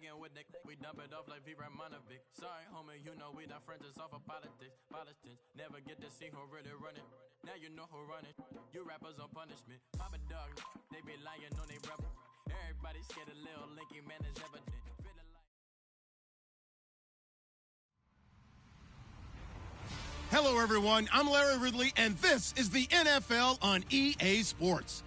Begging with Nick, we dump it off like V. Ramonovic. Sorry, homie, you know we not friends, it's off of politics. Politicians never get to see who really running. Now you know who running. You rappers on punishment. Papa dog, they be lying on they rubber. Everybody scared a little linky man is evident. Hello, everyone. I'm Larry Ridley, and this is the NFL on EA Sports.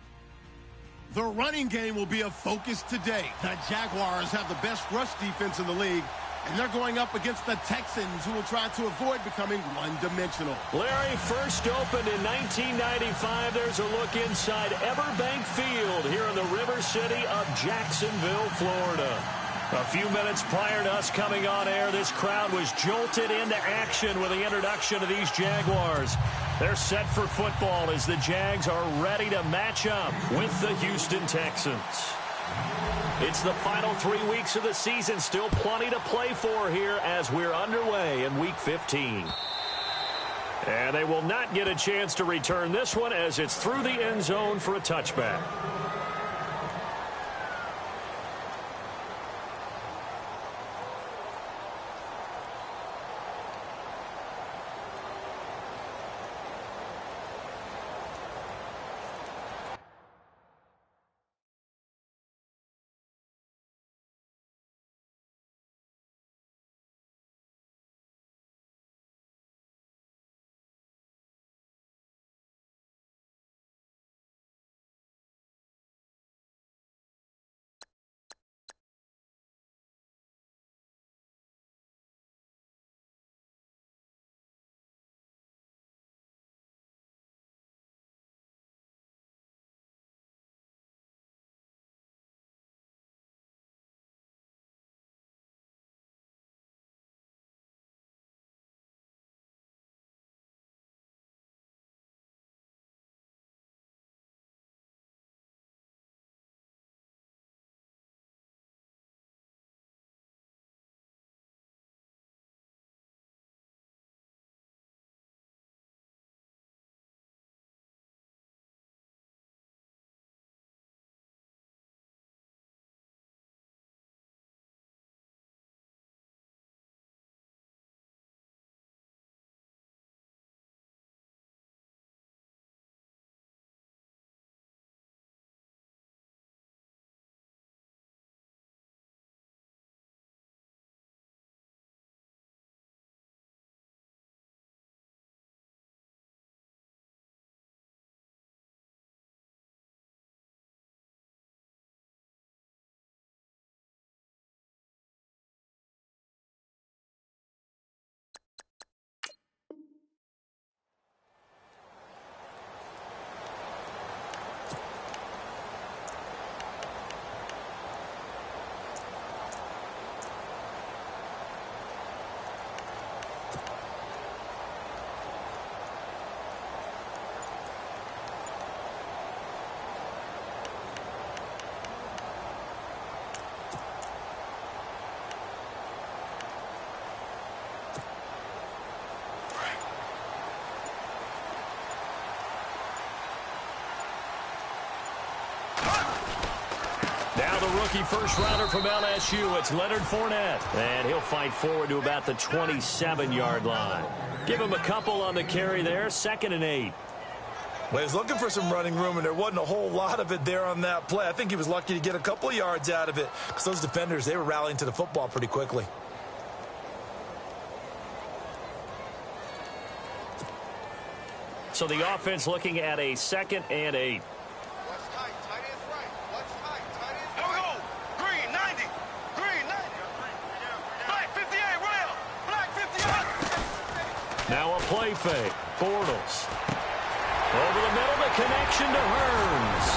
The running game will be a focus today. The Jaguars have the best rush defense in the league, and they're going up against the Texans, who will try to avoid becoming one-dimensional. Larry, first opened in 1995. There's a look inside Everbank Field here in the River City of Jacksonville, Florida. A few minutes prior to us coming on air, this crowd was jolted into action with the introduction of these Jaguars. They're set for football as the Jags are ready to match up with the Houston Texans. It's the final 3 weeks of the season. Still plenty to play for here as we're underway in Week 15. And they will not get a chance to return this one as it's through the end zone for a touchback. Now the rookie first-rounder from LSU, it's Leonard Fournette. And he'll fight forward to about the 27-yard line. Give him a couple on the carry there, 2nd and 8. Well, he was looking for some running room, and there wasn't a whole lot of it there on that play. I think he was lucky to get a couple of yards out of it because those defenders, they were rallying to the football pretty quickly. So the offense looking at a 2nd and 8. Now a play fake. Bortles. Over the middle, the connection to Hearns.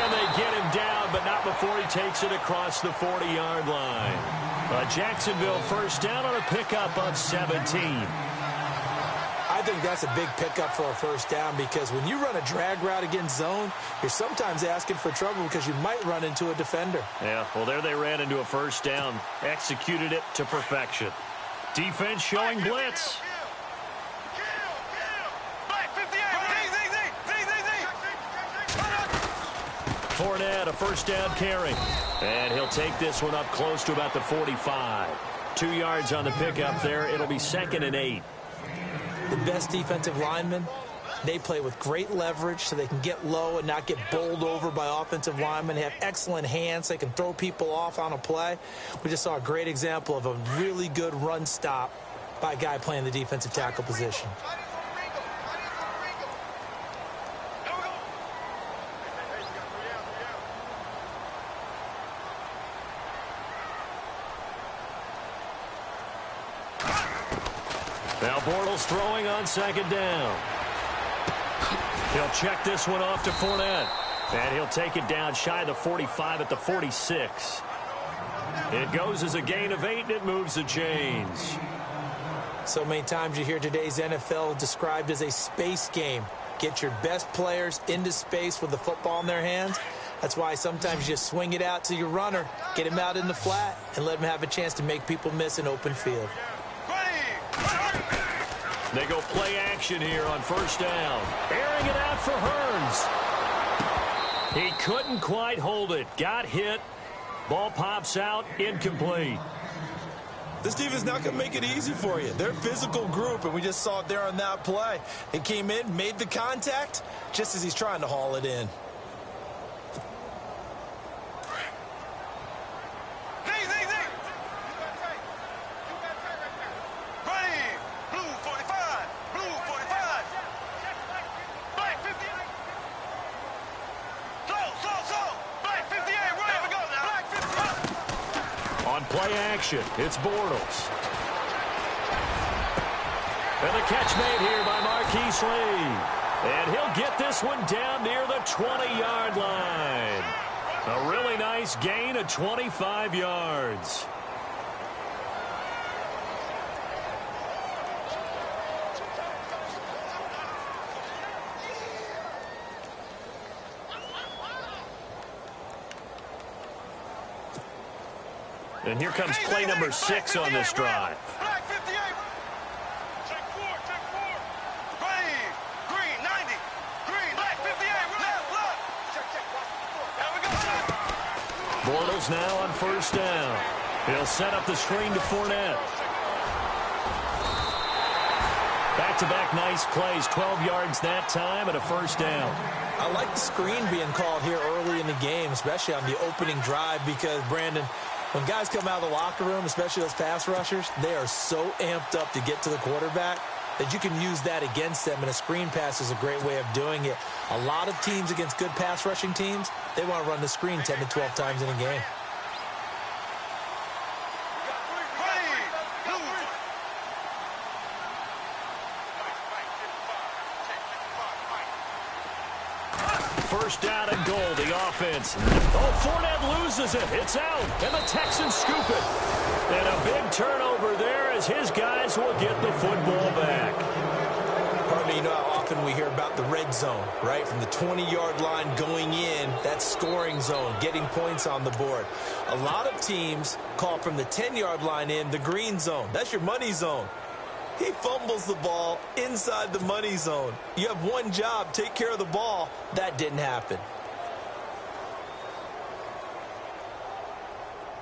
And they get him down, but not before he takes it across the 40-yard line. A Jacksonville first down on a pickup of 17. I think that's a big pickup for a first down because when you run a drag route against zone, you're sometimes asking for trouble because you might run into a defender. Yeah, well, there they ran into a first down. Executed it to perfection. Defense showing blitz. Fournette, a first down carry. And he'll take this one up close to about the 45. 2 yards on the pickup there. It'll be 2nd and 8. The best defensive linemen, they play with great leverage so they can get low and not get bowled over by offensive linemen. They have excellent hands. They can throw people off on a play. We just saw a great example of a really good run stop by a guy playing the defensive tackle position. Now Bortles throwing on 2nd down. He'll check this one off to Fournette. And he'll take it down shy of the 45 at the 46. It goes as a gain of 8, and it moves the chains. So many times you hear today's NFL described as a space game. Get your best players into space with the football in their hands. That's why sometimes you just swing it out to your runner, get him out in the flat, and let him have a chance to make people miss an open field. They go play action here on 1st down. Airing it out for Hearns. He couldn't quite hold it. Got hit. Ball pops out. Incomplete. This defense is not going to make it easy for you. They're a physical group, and we just saw it there on that play. They came in, made the contact, just as he's trying to haul it in. Play action. It's Bortles. And the catch made here by Marquise Lee. And he'll get this one down near the 20-yard line. A really nice gain of 25 yards. And here comes play number 6 on this drive. Black 58. Check 4. Green 90. Green, black 58. Left. Check. There we go. Bortles now on 1st down. He'll set up the screen to Fournette. Back-to-back nice plays. 12 yards that time and a 1st down. I like the screen being called here early in the game, especially on the opening drive, because, Brandon, when guys come out of the locker room, especially those pass rushers, they are so amped up to get to the quarterback that you can use that against them, and a screen pass is a great way of doing it. A lot of teams against good pass rushing teams, they want to run the screen 10 to 12 times in a game. First down and goal, the offense. Oh, Fournette loses it. It's out, and the Texans scoop it. And a big turnover there as his guys will get the football back. Pardon me, you know how often we hear about the red zone, right? From the 20-yard line going in, that scoring zone, getting points on the board. A lot of teams call from the 10-yard line in the green zone. That's your money zone. He fumbles the ball inside the money zone. You have one job, take care of the ball. That didn't happen.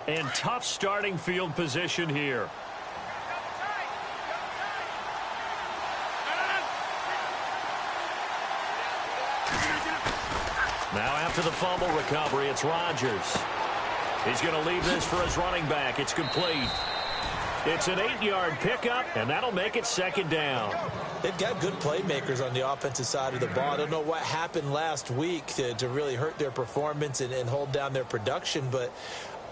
And tough starting field position here. Now after the fumble recovery, it's Rodgers. He's going to leave this for his running back. It's complete. It's an 8-yard pickup, and that'll make it 2nd down. They've got good playmakers on the offensive side of the ball. I don't know what happened last week to really hurt their performance and hold down their production, but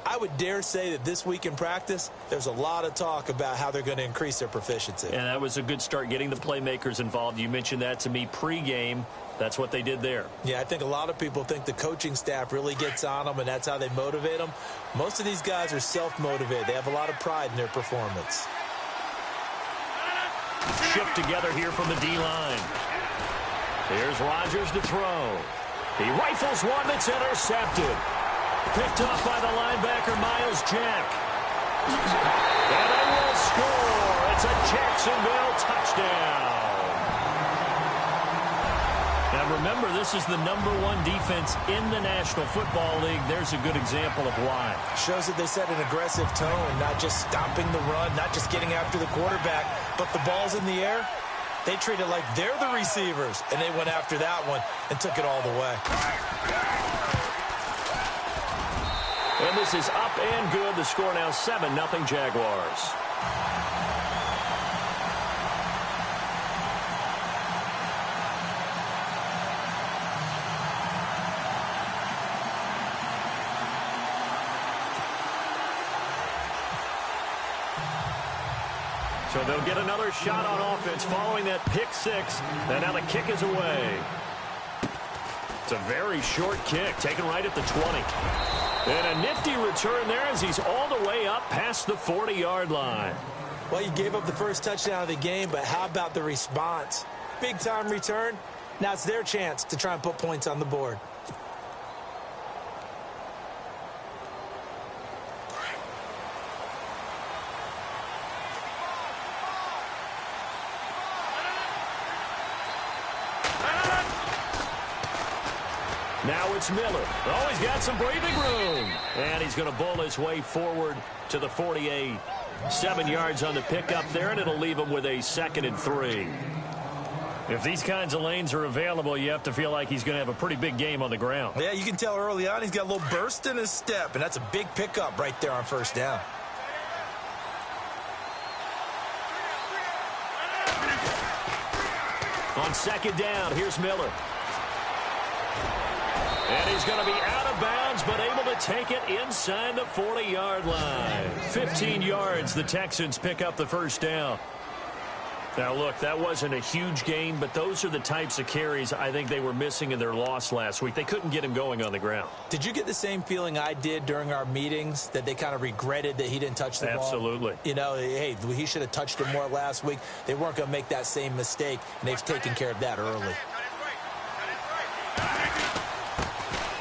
I would dare say that this week in practice, there's a lot of talk about how they're going to increase their proficiency. And that was a good start, getting the playmakers involved. You mentioned that to me pregame. That's what they did there. Yeah, I think a lot of people think the coaching staff really gets on them, and that's how they motivate them. Most of these guys are self-motivated. They have a lot of pride in their performance. Shift together here from the D-line. Here's Rodgers to throw. He rifles one that's intercepted. Picked off by the linebacker, Miles Jack. And they will score. It's a Jacksonville touchdown. And remember, this is the #1 defense in the National Football League. There's a good example of why. Shows that they set an aggressive tone, not just stopping the run, not just getting after the quarterback, but the ball's in the air. They treat it like they're the receivers, and they went after that one and took it all the way. And this is up and good. The score now 7-0 Jaguars. So they'll get another shot on offense following that pick six. And now the kick is away. It's a very short kick, taken right at the 20. And a nifty return there as he's all the way up past the 40-yard line. Well, you gave up the first touchdown of the game, but how about the response? Big-time return. Now it's their chance to try and put points on the board. Now it's Miller. Oh, he's got some breathing room. And he's going to bull his way forward to the 48. 7 yards on the pickup there, and it'll leave him with a 2nd and 3. If these kinds of lanes are available, you have to feel like he's going to have a pretty big game on the ground. Yeah, you can tell early on he's got a little burst in his step, and that's a big pickup right there on first down. On 2nd down, here's Miller. And he's going to be out of bounds, but able to take it inside the 40-yard line. 15 yards, the Texans pick up the first down. Now, look, that wasn't a huge gain, but those are the types of carries I think they were missing in their loss last week. They couldn't get him going on the ground. Did you get the same feeling I did during our meetings, that they kind of regretted that he didn't touch the ball? Absolutely. You know, hey, he should have touched it more last week. They weren't going to make that same mistake, and they've taken care of that early.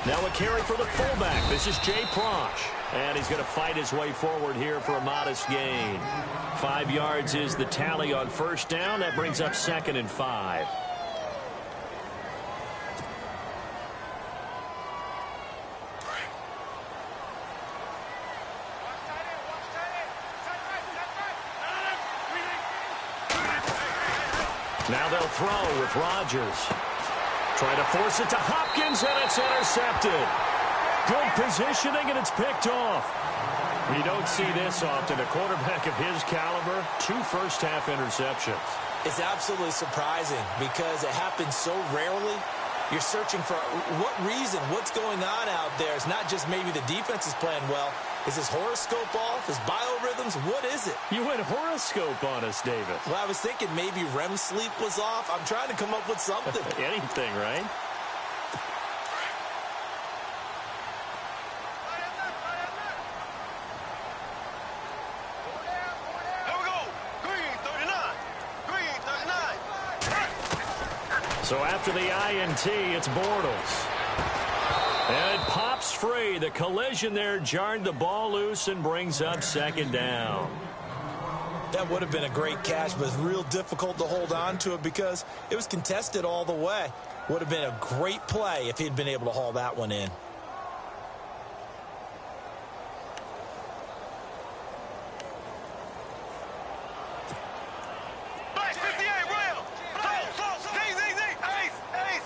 Now a carry for the fullback. This is Jay Prosch. And he's going to fight his way forward here for a modest gain. 5 yards is the tally on first down. That brings up 2nd and 5. Now they'll throw with Rodgers. Trying to force it to Hopkins, and it's intercepted. Good positioning, and it's picked off. You don't see this often. A quarterback of his caliber, 2 first-half interceptions. It's absolutely surprising because it happens so rarely. You're searching for what reason, what's going on out there. It's not just maybe the defense is playing well. Is his horoscope off? His biorhythms? What is it? You went horoscope on us, David. Well, I was thinking maybe REM sleep was off. I'm trying to come up with something. Anything, right? Here we go. Green 39. Green 39. So after the INT, it's Bortles. And it pops free. The collision there jarred the ball loose and brings up 2nd down. That would have been a great catch, but it's real difficult to hold on to it because it was contested all the way. Would have been a great play if he'd been able to haul that one in. Black 58, real. Close. Z. Ace.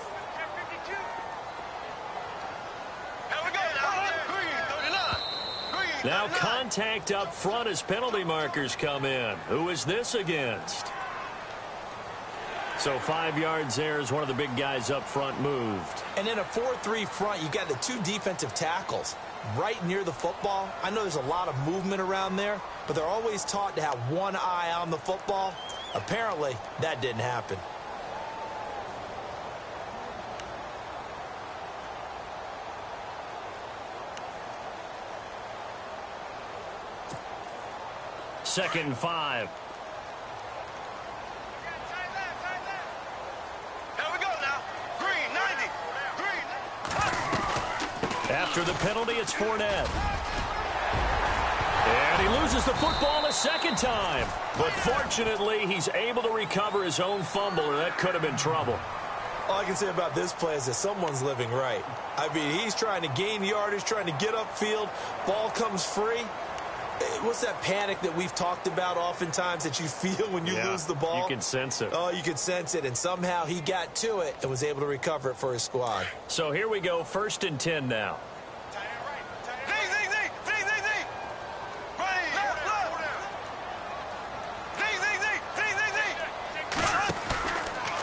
Here we go. Green 39. Now contact up front as penalty markers come in. Who is this against? So 5 yards there as one of the big guys up front moved. And in a 4-3 front, you got the 2 defensive tackles right near the football. I know there's a lot of movement around there, but they're always taught to have one eye on the football. Apparently, that didn't happen. Second and 5. Here we go now. Green 90. Green. After the penalty, it's Fournette. And he loses the football a second time. But fortunately, he's able to recover his own fumble, or that could have been trouble. All I can say about this play is that someone's living right. I mean, he's trying to gain yardage, trying to get upfield. Ball comes free. What's that panic that we've talked about oftentimes that you feel when you lose the ball? You can sense it. Oh, you can sense it. And somehow he got to it and was able to recover it for his squad. So here we go, 1st and 10 now.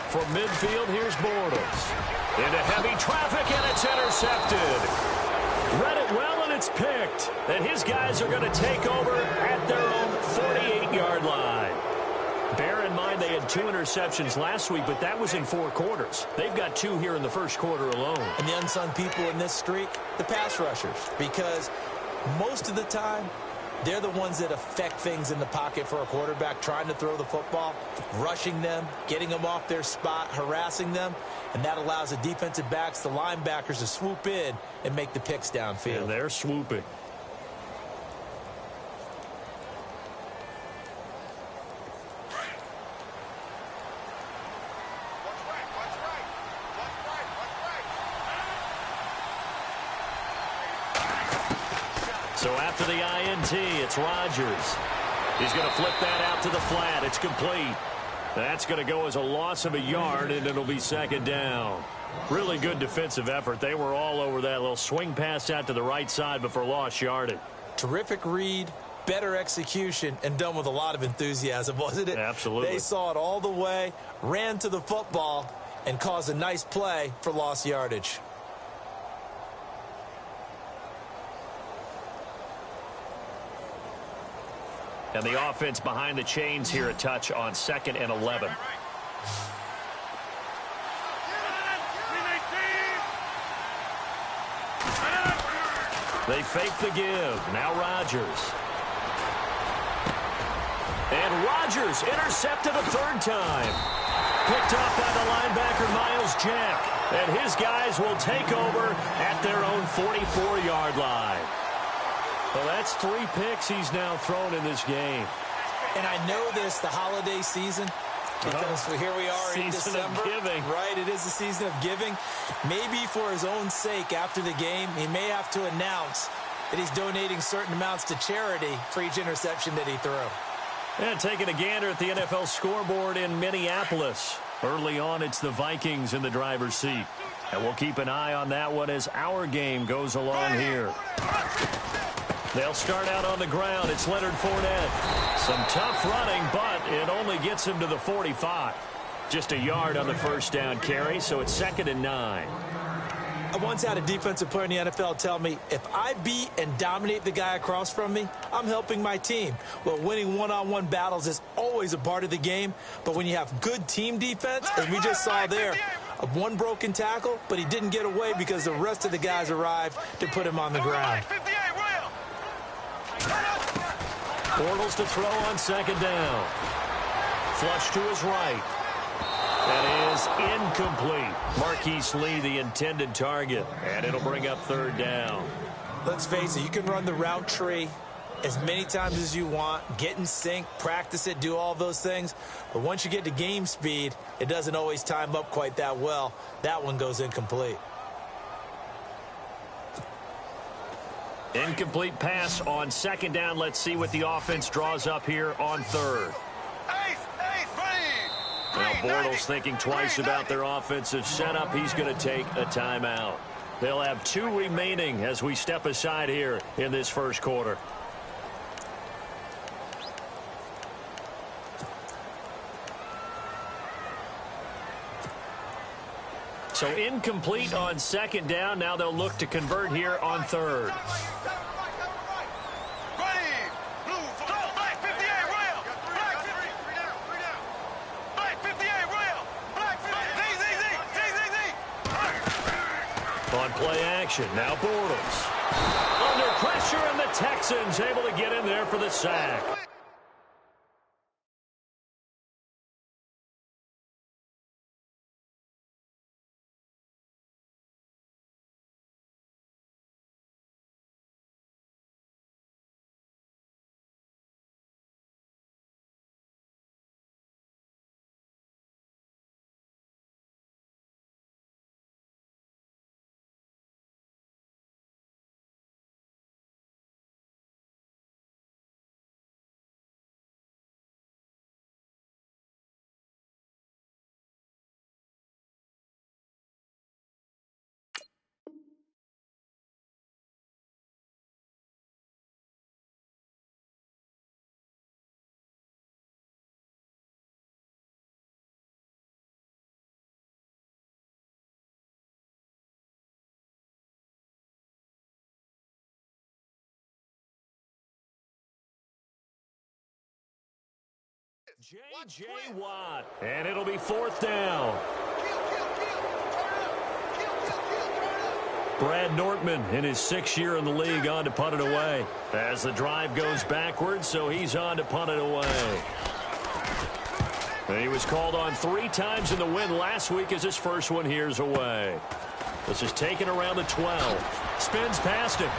From midfield, here's Bortles. Into heavy traffic, and it's intercepted. Read it well, and it's picked. And his guys are going to take over at their own 48-yard line. Bear in mind they had 2 interceptions last week, but that was in 4 quarters. They've got 2 here in the first quarter alone. And the unsung people in this streak, the pass rushers, because most of the time, they're the ones that affect things in the pocket for a quarterback, trying to throw the football, rushing them, getting them off their spot, harassing them, and that allows the defensive backs, the linebackers, to swoop in and make the picks downfield. And they're swooping. So after the INT, it's Rodgers. He's going to flip that out to the flat. It's complete. That's going to go as a loss of a yard, and it'll be 2nd down. Really good defensive effort. They were all over that little swing pass out to the right side, but for lost yardage. Terrific read, better execution, and done with a lot of enthusiasm, wasn't it? Absolutely. They saw it all the way, ran to the football, and caused a nice play for lost yardage. And the offense behind the chains here, a touch on 2nd and 11. They fake the give. Now Rodgers. And Rodgers intercepted a 3rd time. Picked up by the linebacker Miles Jack. And his guys will take over at their own 44-yard line. Well, that's 3 picks he's now thrown in this game. And I know this, the holiday season, because here we are in December. Season of giving. Right, it is the season of giving. Maybe for his own sake after the game, he may have to announce that he's donating certain amounts to charity for each interception that he threw. And taking a gander at the NFL scoreboard in Minneapolis. Early on, it's the Vikings in the driver's seat. And we'll keep an eye on that one as our game goes along here. They'll start out on the ground. It's Leonard Fournette. Some tough running, but it only gets him to the 45. Just a yard on the 1st down carry, so it's 2nd and 9. I once had a defensive player in the NFL tell me, if I beat and dominate the guy across from me, I'm helping my team. Well, winning one-on-one battles is always a part of the game, but when you have good team defense, as we just saw there, one broken tackle, but he didn't get away because the rest of the guys arrived to put him on the ground. Bortles to throw on 2nd down. Flush to his right. That is incomplete. Marquise Lee, the intended target. And it'll bring up 3rd down. Let's face it, you can run the route tree as many times as you want, get in sync, practice it, do all those things. But once you get to game speed, it doesn't always time up quite that well. That one goes incomplete. Incomplete pass on 2nd down. Let's see what the offense draws up here on 3rd. Now Bortles thinking twice about their offensive setup. He's going to take a timeout. They'll have 2 remaining as we step aside here in this 1st quarter. So incomplete on 2nd down. Now they'll look to convert here on 3rd. On play action, now Bortles. Under pressure, and the Texans able to get in there for the sack. J.J. Watt. And it'll be fourth down. Brad Nortman in his 6th year in the league on to punt it away. As the drive goes backwards, so he's on to punt it away. And he was called on 3 times in the win last week as his first one here's away. This is taken around the 12. Spins past him.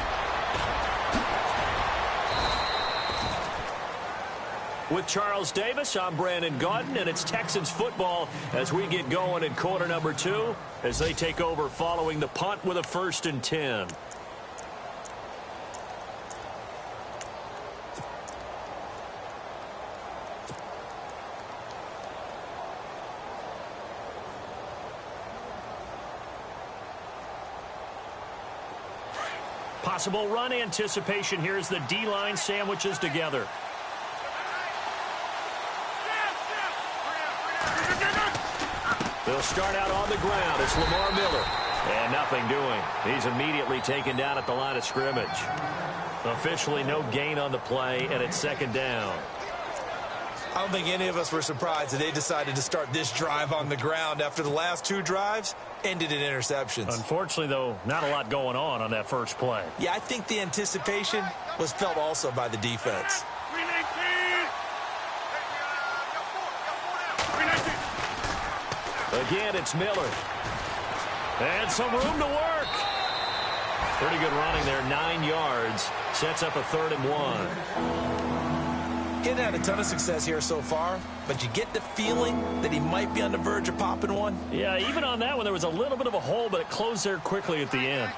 With Charles Davis, I'm Brandon Gaudin, and it's Texans football as we get going in quarter number 2 as they take over following the punt with a 1st and 10. Possible run anticipation here as the D-line sandwiches together. They'll start out on the ground. It's Lamar Miller. And nothing doing. He's immediately taken down at the line of scrimmage. Officially no gain on the play, and it's 2nd down. I don't think any of us were surprised that they decided to start this drive on the ground after the last 2 drives ended in interceptions. Unfortunately, though, not a lot going on that first play. Yeah, I think the anticipation was felt also by the defense. Again, it's Miller. And some room to work. Pretty good running there, 9 yards. Sets up a 3rd and 1. He hadn't had a ton of success here so far, but you get the feeling that he might be on the verge of popping one. Yeah, even on that one, there was a little bit of a hole, but it closed there quickly at the end.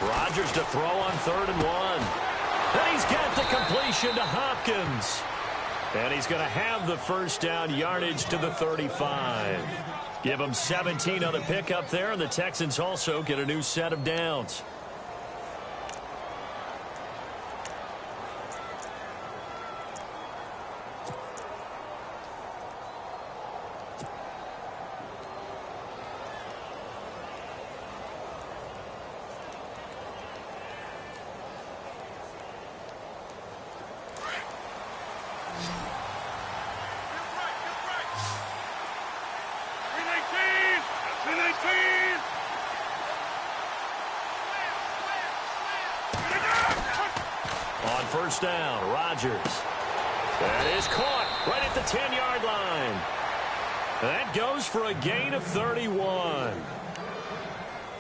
Rodgers to throw on 3rd and 1. And he's got the completion to Hopkins. And he's going to have the 1st down, yardage to the 35. Give him 17 on the pickup there, and the Texans also get a new set of downs. On 1st down, Rodgers. That is caught right at the 10-yard line. That goes for a gain of 31.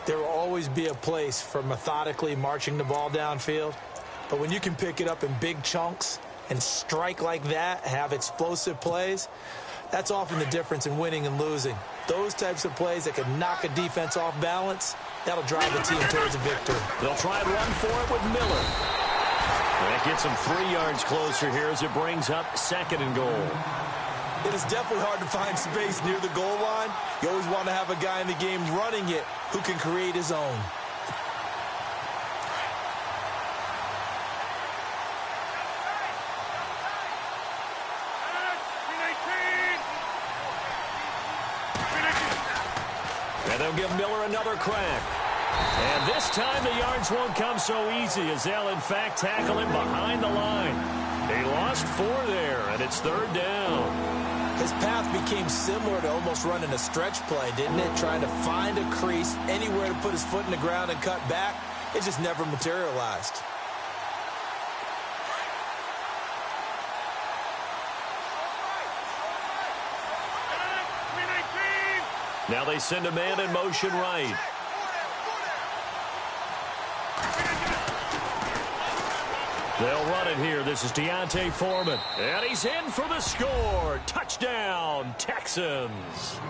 There will always be a place for methodically marching the ball downfield, but when you can pick it up in big chunks and strike like that, have explosive plays, that's often the difference in winning and losing. Those types of plays that can knock a defense off balance, that'll drive the team towards a victory. They'll try and run for it with Miller. That gets him 3 yards closer here as it brings up 2nd and goal. It is definitely hard to find space near the goal line. You always want to have a guy in the game running it who can create his own. And they'll give Miller another crack. And this time the yards won't come so easy as they'll, in fact, tackle him behind the line. He lost 4 there, and it's 3rd down. His path became similar to almost running a stretch play, didn't it? Trying to find a crease, anywhere to put his foot in the ground and cut back. It just never materialized. Now they send a man in motion right. They'll run it here. This is Deontay Foreman. And he's in for the score. Touchdown, Texans.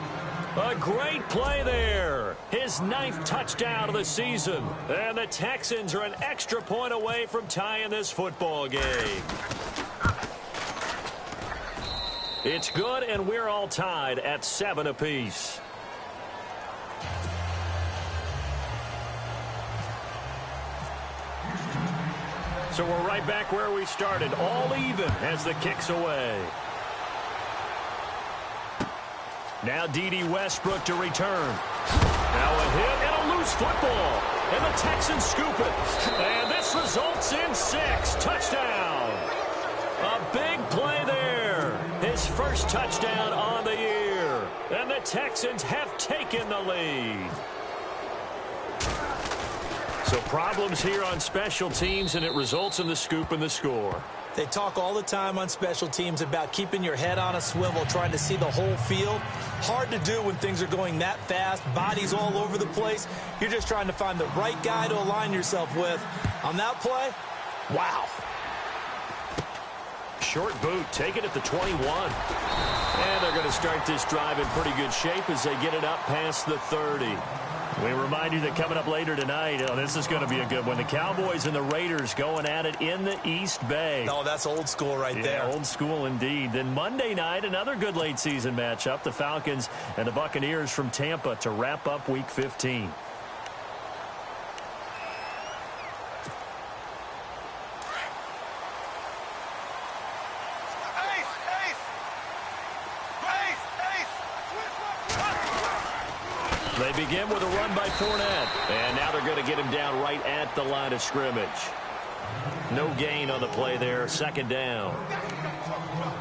A great play there. His 9th touchdown of the season. And the Texans are an extra point away from tying this football game. It's good, and we're all tied at 7 apiece. So we're right back where we started, all even as the kick's away. Now D.D. Westbrook to return. Now a hit and a loose football. And the Texans scoop it. And this results It's in 6. Touchdown. A big play there. His first touchdown on the year. And the Texans have taken the lead. So problems here on special teams, and it results in the scoop and the score. They talk all the time on special teams about keeping your head on a swivel, trying to see the whole field. Hard to do when things are going that fast, bodies all over the place. You're just trying to find the right guy to align yourself with. On that play, wow. Short boot, take it at the 21. And they're going to start this drive in pretty good shape as they get it up past the 30. We remind you that coming up later tonight, this is going to be a good one. The Cowboys and the Raiders going at it in the East Bay. Oh, that's old school right there. Old school indeed. Then Monday night, another good late season matchup. The Falcons and the Buccaneers from Tampa to wrap up Week 15. They begin with a run by Fournette. And now they're going to get him down right at the line of scrimmage. No gain on the play there. Second down.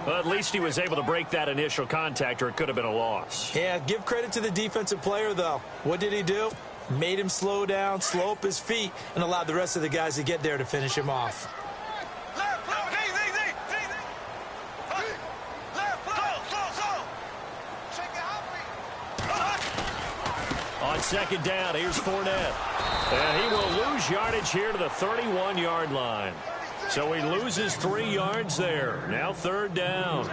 Well, at least he was able to break that initial contact, or it could have been a loss. Yeah, give credit to the defensive player, though. What did he do? Made him slow down, slow up his feet, and allowed the rest of the guys to get there to finish him off. On second down, here's Fournette. And he will lose yardage here to the 31-yard line. So he loses 3 yards there. Now third down.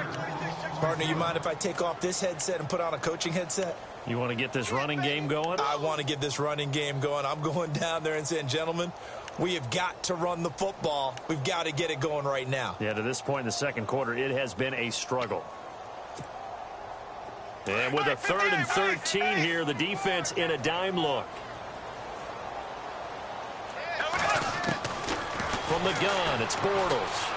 Partner, you mind if I take off this headset and put on a coaching headset? You want to get this running game going? I want to get this running game going. I'm going down there and saying, gentlemen, we have got to run the football. We've got to get it going right now. Yeah, to this point in the second quarter, it has been a struggle. And with a 3rd and 13 here, the defense in a dime look. From the gun, it's Bortles.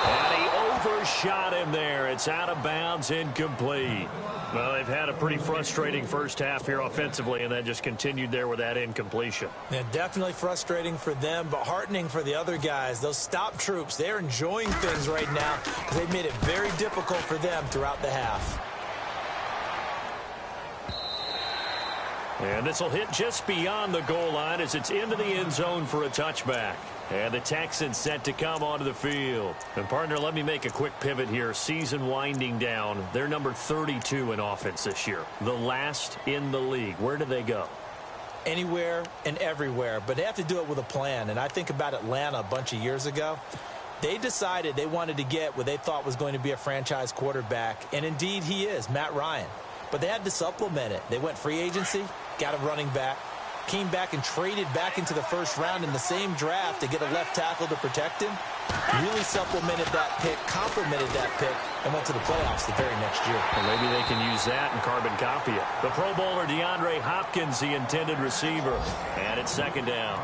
And he overshot him there. It's out of bounds, incomplete. Well, they've had a pretty frustrating first half here offensively, and that just continued there with that incompletion. Yeah, definitely frustrating for them, but heartening for the other guys. Those stop troops, they're enjoying things right now because they've made it very difficult for them throughout the half. And this will hit just beyond the goal line as it's into the end zone for a touchback. And the Texans set to come onto the field. And, partner, let me make a quick pivot here. Season winding down. They're number 32 in offense this year. The last in the league. Where do they go? Anywhere and everywhere. But they have to do it with a plan. And I think about Atlanta a bunch of years ago. They decided they wanted to get what they thought was going to be a franchise quarterback. And, indeed, he is, Matt Ryan. But they had to supplement it. They went free agency, got a running back, came back and traded back into the first round in the same draft to get a left tackle to protect him. Really supplemented that pick, complemented that pick, and went to the playoffs the very next year. Well, maybe they can use that and carbon copy it. The Pro Bowler DeAndre Hopkins, the intended receiver. And it's second down.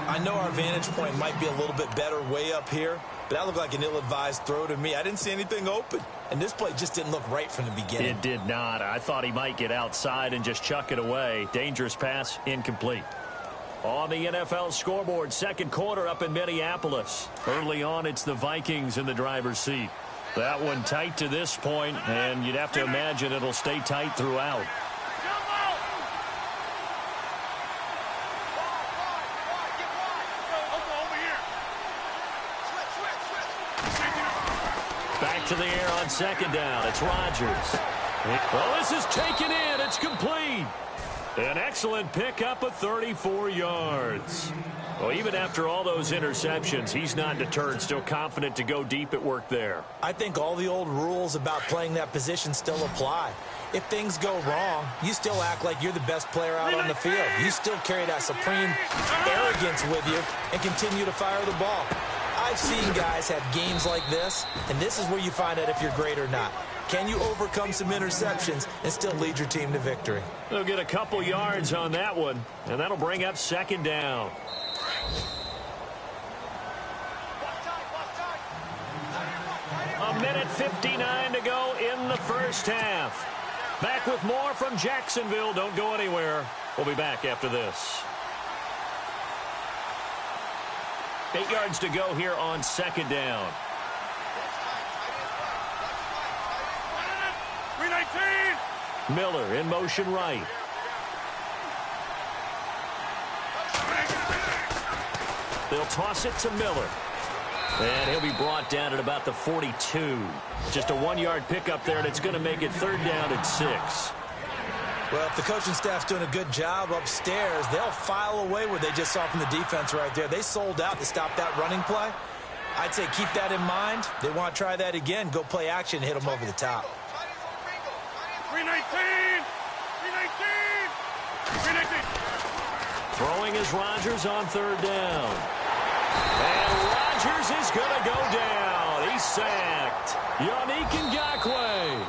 I know our vantage point might be a little bit better way up here, but that looked like an ill-advised throw to me. I didn't see anything open, and this play just didn't look right from the beginning. It did not. I thought he might get outside and just chuck it away. Dangerous pass, incomplete. On the NFL scoreboard, second quarter up in Minneapolis. Early on, it's the Vikings in the driver's seat. That one tight to this point, and you'd have to imagine it'll stay tight throughout. Back to the air on second down. It's Rodgers. Oh, this is taken in. It's complete. An excellent pickup of 34 yards. Well, even after all those interceptions, he's not deterred, still confident to go deep at work there. I think all the old rules about playing that position still apply. If things go wrong, you still act like you're the best player out on the field. You still carry that supreme arrogance with you and continue to fire the ball. I've seen guys have games like this, and this is where you find out if you're great or not. Can you overcome some interceptions and still lead your team to victory? They'll get a couple yards on that one, and that'll bring up second down. A minute 59 to go in the first half. Back with more from Jacksonville. Don't go anywhere. We'll be back after this. 8 yards to go here on second down. 319. Miller in motion right. They'll toss it to Miller. And he'll be brought down at about the 42. Just a 1-yard pickup there, and it's going to make it third down and 6. Well, if the coaching staff's doing a good job upstairs, they'll file away what they just saw from the defense right there. They sold out to stop that running play. I'd say keep that in mind. They want to try that again. Go play action and hit them over the top. 319. 319. 319. Throwing is Rodgers on third down. And Rodgers is going to go down. He's sacked. Yannick Ngakoue.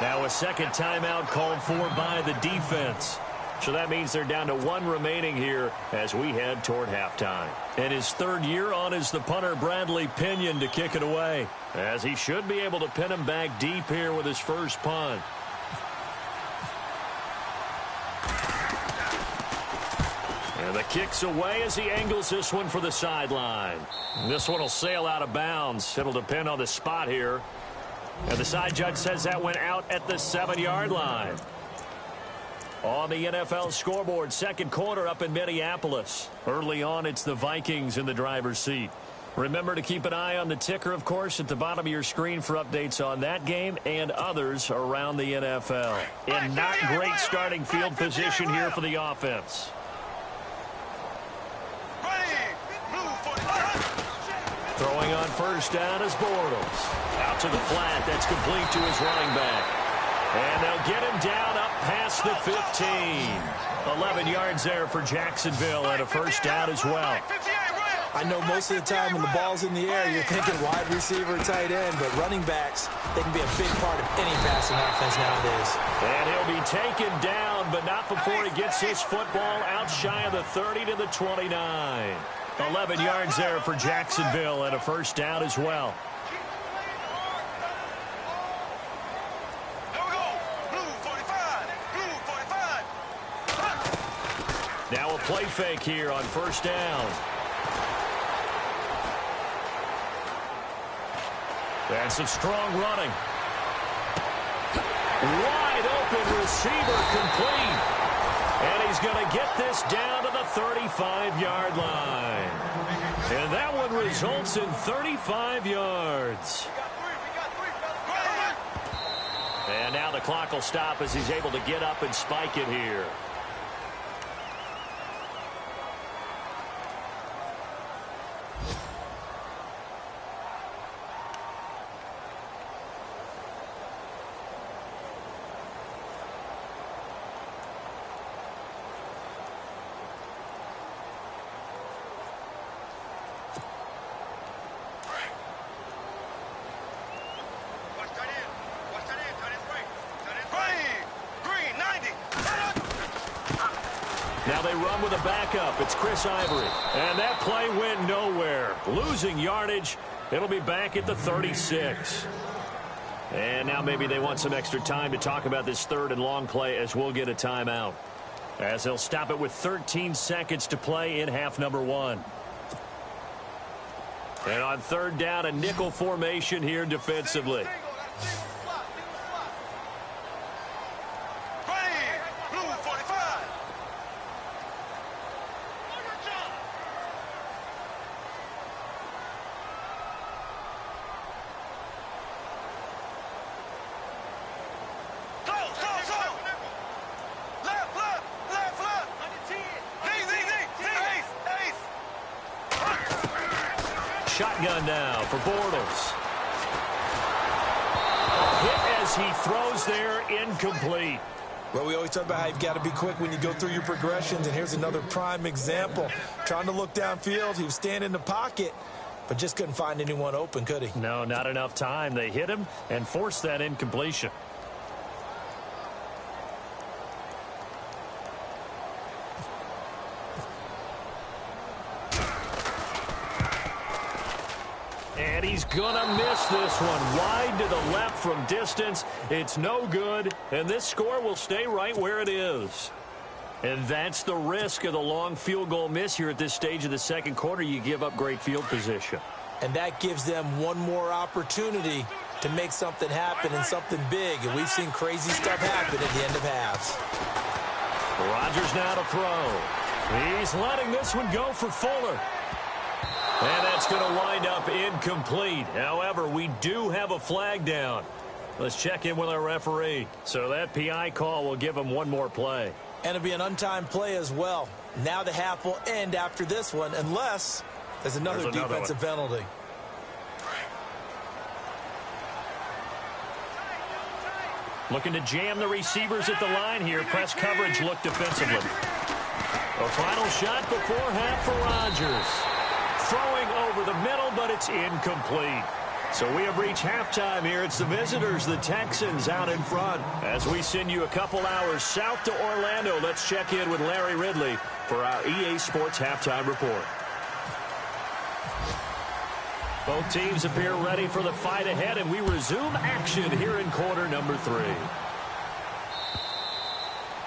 Now a second timeout called for by the defense. So that means they're down to 1 remaining here as we head toward halftime. And his third year on is the punter Bradley Pinion to kick it away, as he should be able to pin him back deep here with his first punt. And the kick's away as he angles this one for the sideline. This one will sail out of bounds. It'll depend on the spot here. And the side judge says that went out at the 7-yard line. On the NFL scoreboard, second quarter up in Minneapolis. Early on, it's the Vikings in the driver's seat. Remember to keep an eye on the ticker, of course, at the bottom of your screen for updates on that game and others around the NFL. In not great starting field position here for the offense. Throwing on first down is Bortles. Out to the flat. That's complete to his running back. And they'll get him down up past the 15. 11 yards there for Jacksonville and a first down as well. I know most of the time when the ball's in the air, you're thinking wide receiver, tight end, but running backs, they can be a big part of any passing offense nowadays. And he'll be taken down, but not before he gets his football out shy of the 30 to the 29. 11 yards there for Jacksonville and a first down as well. Now a play fake here on first down. And some strong running. Wide open receiver complete. And he's going to get this down to the 35-yard line. And that one results in 35 yards. And now the clock will stop as he's able to get up and spike it here. Now they run with a backup. It's Chris Ivory. And that play went nowhere. Losing yardage. It'll be back at the 36. And now maybe they want some extra time to talk about this third and long play as we'll get a timeout. As they'll stop it with 13 seconds to play in half number 1. And on third down, a nickel formation here defensively. Shotgun now for Bortles. Hit as he throws there, incomplete. Well, we always talk about how you've got to be quick when you go through your progressions, and here's another prime example. Trying to look downfield, he was standing in the pocket, but just couldn't find anyone open, could he? No, not enough time. They hit him and forced that incompletion. And he's going to miss this one. Wide to the left from distance. It's no good, and this score will stay right where it is. And that's the risk of the long field goal miss here at this stage of the second quarter. You give up great field position. And that gives them one more opportunity to make something happen and something big. And we've seen crazy stuff happen at the end of halves. Rodgers now to throw. He's letting this one go for Fuller. And that's going to wind up incomplete. However, we do have a flag down. Let's check in with our referee. So that PI call will give him one more play. And it'll be an untimed play as well. Now the half will end after this one, unless there's another defensive penalty. Looking to jam the receivers at the line here. Press coverage look defensively. A final shot before half for Rodgers. Throwing over the middle, but it's incomplete. So we have reached halftime here. It's the visitors, the Texans, out in front. As we send you a couple hours south to Orlando, let's check in with Larry Ridley for our EA Sports Halftime Report. Both teams appear ready for the fight ahead, and we resume action here in quarter number 3.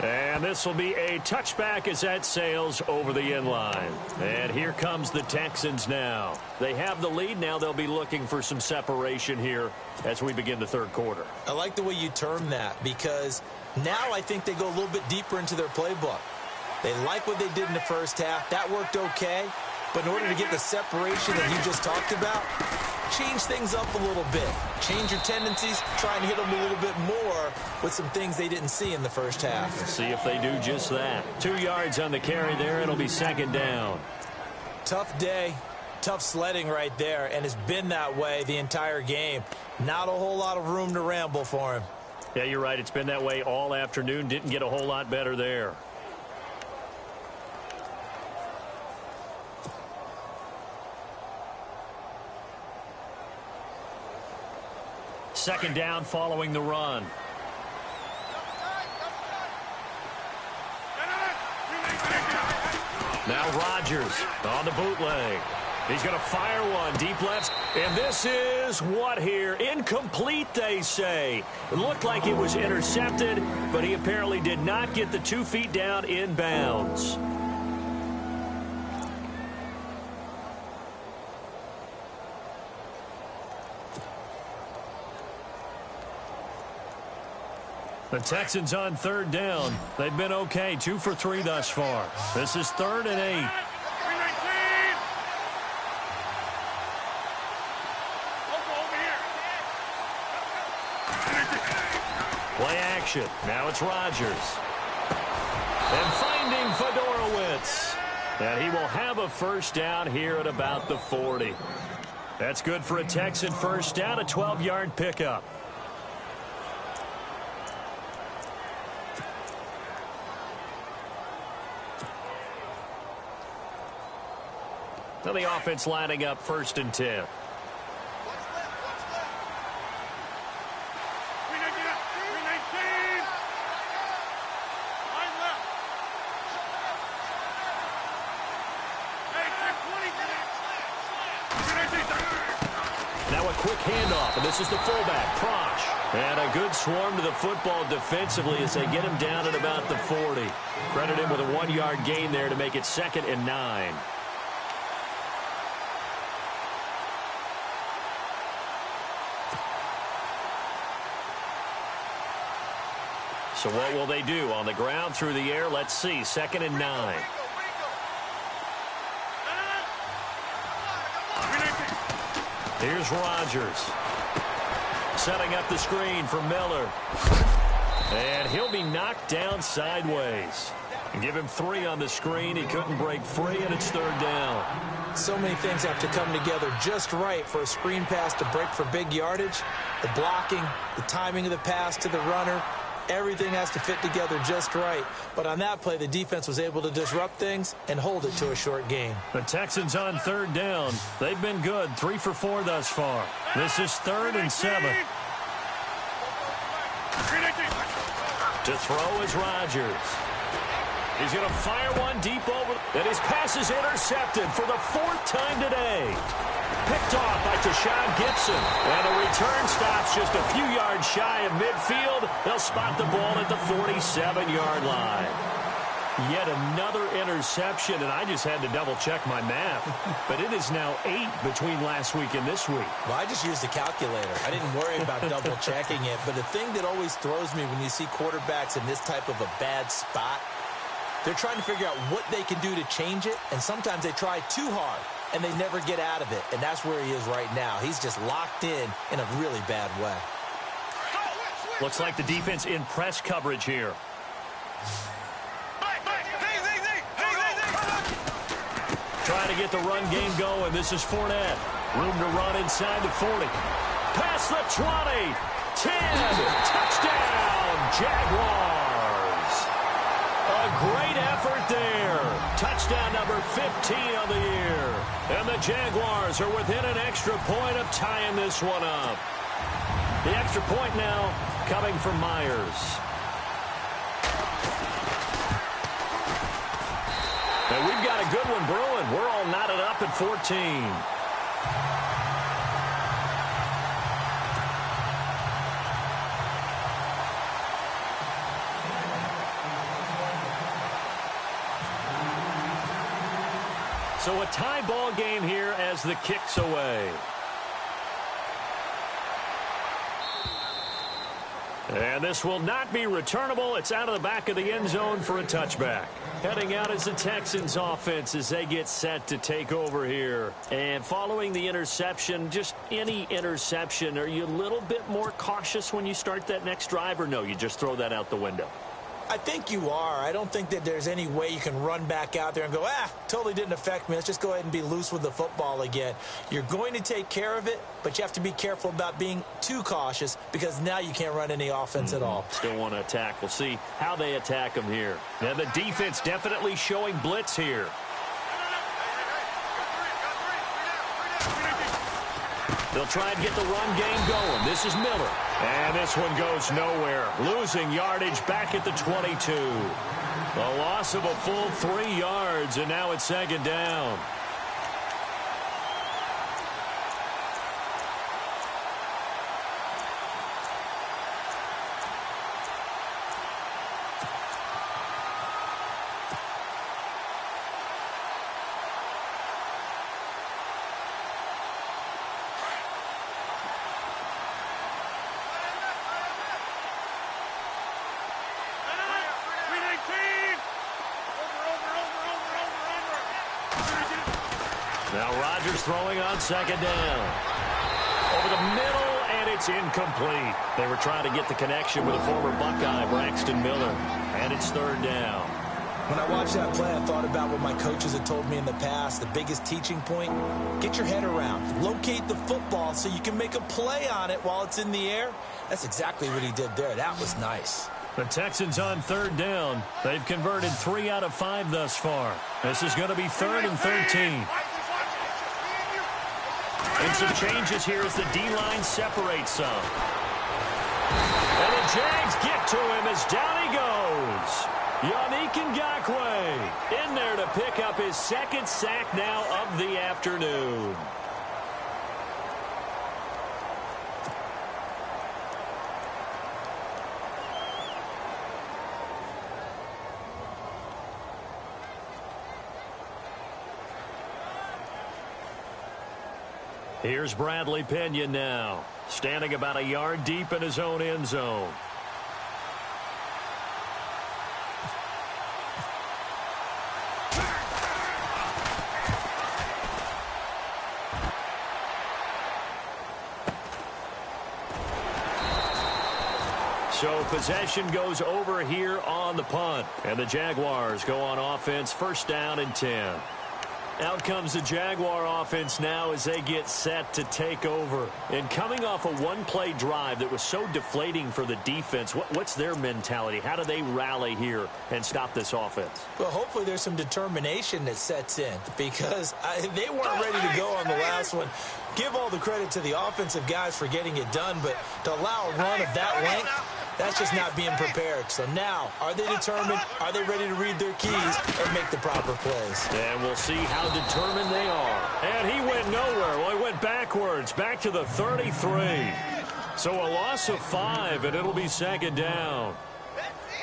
And this will be a touchback as that sails over the end line. And here comes the Texans now. They have the lead. Now they'll be looking for some separation here as we begin the third quarter. I like the way you term that, because now I think they go a little bit deeper into their playbook. They like what they did in the first half. That worked okay. But in order to get the separation that you just talked about, change things up a little bit. Change your tendencies, try and hit them a little bit more with some things they didn't see in the first half. Let's see if they do just that. 2 yards on the carry there. It'll be second down. Tough day, tough sledding right there, and it's been that way the entire game. Not a whole lot of room to ramble for him. Yeah, you're right. It's been that way all afternoon. Didn't get a whole lot better there. Second down following the run. Now Rodgers on the bootleg. He's going to fire one deep left. And this is what here? Incomplete, they say. It looked like it was intercepted, but he apparently did not get the 2 feet down in bounds. The Texans on third down. They've been okay, 2 for 3 thus far. This is 3rd and 8. Play action. Now it's Rodgers. And finding Fedorowicz. And he will have a first down here at about the 40. That's good for a Texan first down, a 12-yard pickup. Now the offense lining up 1st and 10. Now a quick handoff, and this is the fullback, Prosh. And a good swarm to the football defensively as they get him down at about the 40. Credit him with a 1-yard gain there to make it 2nd and 9. So what will they do? On the ground, through the air, let's see. 2nd and 9. Here's Rodgers. Setting up the screen for Miller. And he'll be knocked down sideways. And give him 3 on the screen. He couldn't break free, and it's 3rd down. So many things have to come together just right for a screen pass to break for big yardage. The blocking, the timing of the pass to the runner. Everything has to fit together just right. But on that play, the defense was able to disrupt things and hold it to a short gain. The Texans on 3rd down. They've been good, 3 for 4 thus far. This is 3rd and 7. To throw is Rodgers. He's going to fire one deep over, and his pass is intercepted for the 4th time today. Picked off by Tashawn Gibson. And the return stops just a few yards shy of midfield. They'll spot the ball at the 47-yard line. Yet another interception, and I just had to double-check my math. But it is now 8 between last week and this week. Well, I just used a calculator. I didn't worry about double-checking it. But the thing that always throws me when you see quarterbacks in this type of a bad spot, they're trying to figure out what they can do to change it, and sometimes they try too hard, and they never get out of it. And that's where he is right now. He's just locked in a really bad way. Looks like the defense in press coverage here. Trying to get the run game going. This is Fournette. Room to run inside the 40. Past the 20. 10. Touchdown, Jaguars. A great effort there. Touchdown number 15 on the year. And the Jaguars are within an extra point of tying this one up. The extra point now coming from Myers. And we've got a good one brewing. We're all knotted up at 14. So a tie ball game here as the kick's away. And this will not be returnable. It's out of the back of the end zone for a touchback. Heading out is the Texans offense as they get set to take over here. And following the interception, just any interception, are you a little bit more cautious when you start that next drive, or no, you just throw that out the window? I think you are. I don't think that there's any way you can run back out there and go, totally didn't affect me. Let's just go ahead and be loose with the football again. You're going to take care of it, but you have to be careful about being too cautious because now you can't run any offense at all. Still want to attack. We'll see how they attack them here. Now the defense definitely showing blitz here. They'll try and get the run game going. This is Miller. And this one goes nowhere. Losing yardage back at the 22. A loss of a full 3 yards, and now it's second down. Now Rodgers throwing on second down. Over the middle, and it's incomplete. They were trying to get the connection with a former Buckeye, Braxton Miller. And it's third down. When I watched that play, I thought about what my coaches had told me in the past. The biggest teaching point, get your head around. Locate the football so you can make a play on it while it's in the air. That's exactly what he did there. That was nice. The Texans on third down. They've converted 3 out of 5 thus far. This is going to be 3rd and 13. And some changes here as the D-line separates some. And the Jags get to him as down he goes. Yannick Ngakoue in there to pick up his second sack now of the afternoon. Here's Bradley Pinion now, standing about a yard deep in his own end zone. So possession goes over here on the punt, and the Jaguars go on offense, 1st down and 10. Out comes the Jaguar offense now as they get set to take over. And coming off a one-play drive that was so deflating for the defense, what's their mentality? How do they rally here and stop this offense? Well, hopefully there's some determination that sets in because they weren't ready to go on the last one. Give all the credit to the offensive guys for getting it done, but to allow a run of that length, that's just not being prepared. So now, are they determined? Are they ready to read their keys and make the proper plays? And we'll see how determined they are. And he went nowhere. Well, he went backwards, back to the 33. So a loss of 5, and it'll be second down.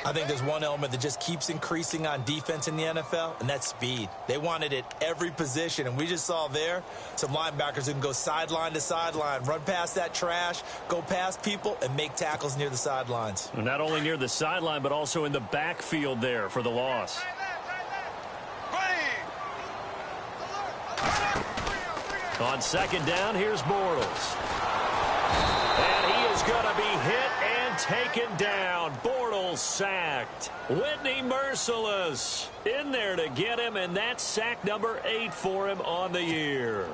I think there's one element that just keeps increasing on defense in the NFL, and that's speed. They want it at every position, and we just saw there some linebackers who can go sideline to sideline, run past that trash, go past people, and make tackles near the sidelines. Not only near the sideline, but also in the backfield there for the loss. On second down, here's Bortles. And he is going to be hit and taken down. Bortles sacked. Whitney merciless in there to get him, and that's sack number 8 for him on the year.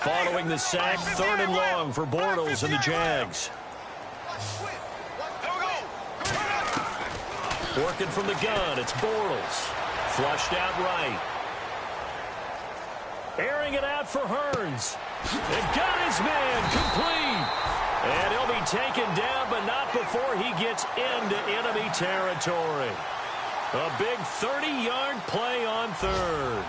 Following the sack, 3rd and long for Bortles and the Jags. Working from the gun, it's Bortles. Flushed out right. Airing it out for Hearns. And got his man complete. And he'll be taken down, but not before he gets into enemy territory. A big 30-yard play on 3rd.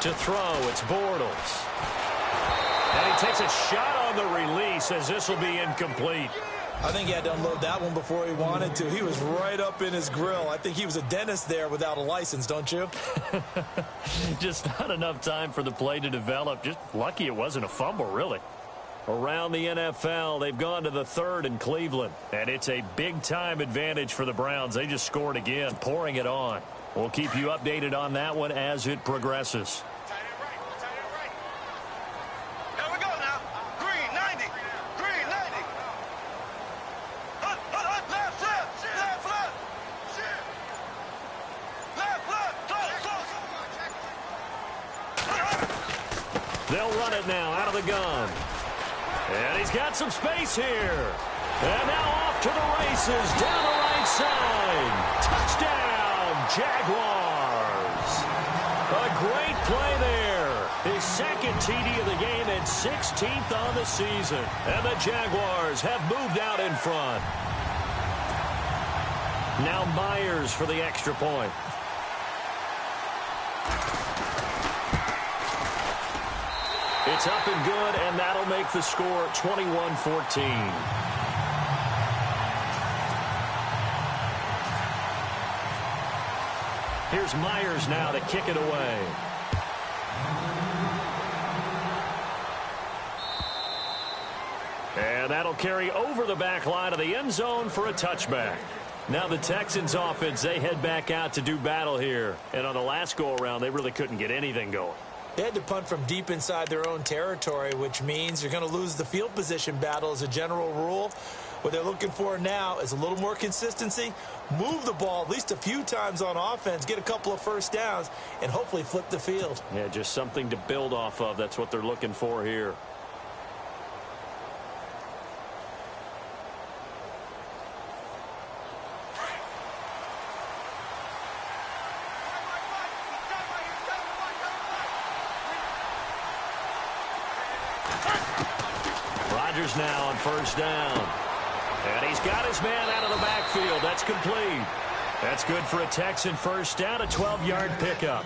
To throw, it's Bortles. And he takes a shot on the release as this will be incomplete. I think he had to unload that one before he wanted to. He was right up in his grill. I think he was a dentist there without a license, don't you? Just not enough time for the play to develop. Just lucky it wasn't a fumble, really. Around the NFL, they've gone to the 3rd in Cleveland. And it's a big-time advantage for the Browns. They just scored again, pouring it on. We'll keep you updated on that one as it progresses. They'll run it now out of the gun. And he's got some space here. And now off to the races down the right side. Touchdown, Jaguars. A great play there. His second TD of the game and 16th on the season. And the Jaguars have moved out in front. Now Myers for the extra point. It's up and good, and that'll make the score 21-14. Here's Myers now to kick it away. And that'll carry over the back line of the end zone for a touchback. Now the Texans offense, they head back out to do battle here. And on the last go-around, they really couldn't get anything going. They had to punt from deep inside their own territory, which means you're going to lose the field position battle as a general rule. What they're looking for now is a little more consistency, move the ball at least a few times on offense, get a couple of first downs, and hopefully flip the field. Yeah, just something to build off of. That's what they're looking for here. Rodgers now on first down. And he's got his man out of the backfield. That's complete. That's good for a Texan first down, a 12-yard pickup.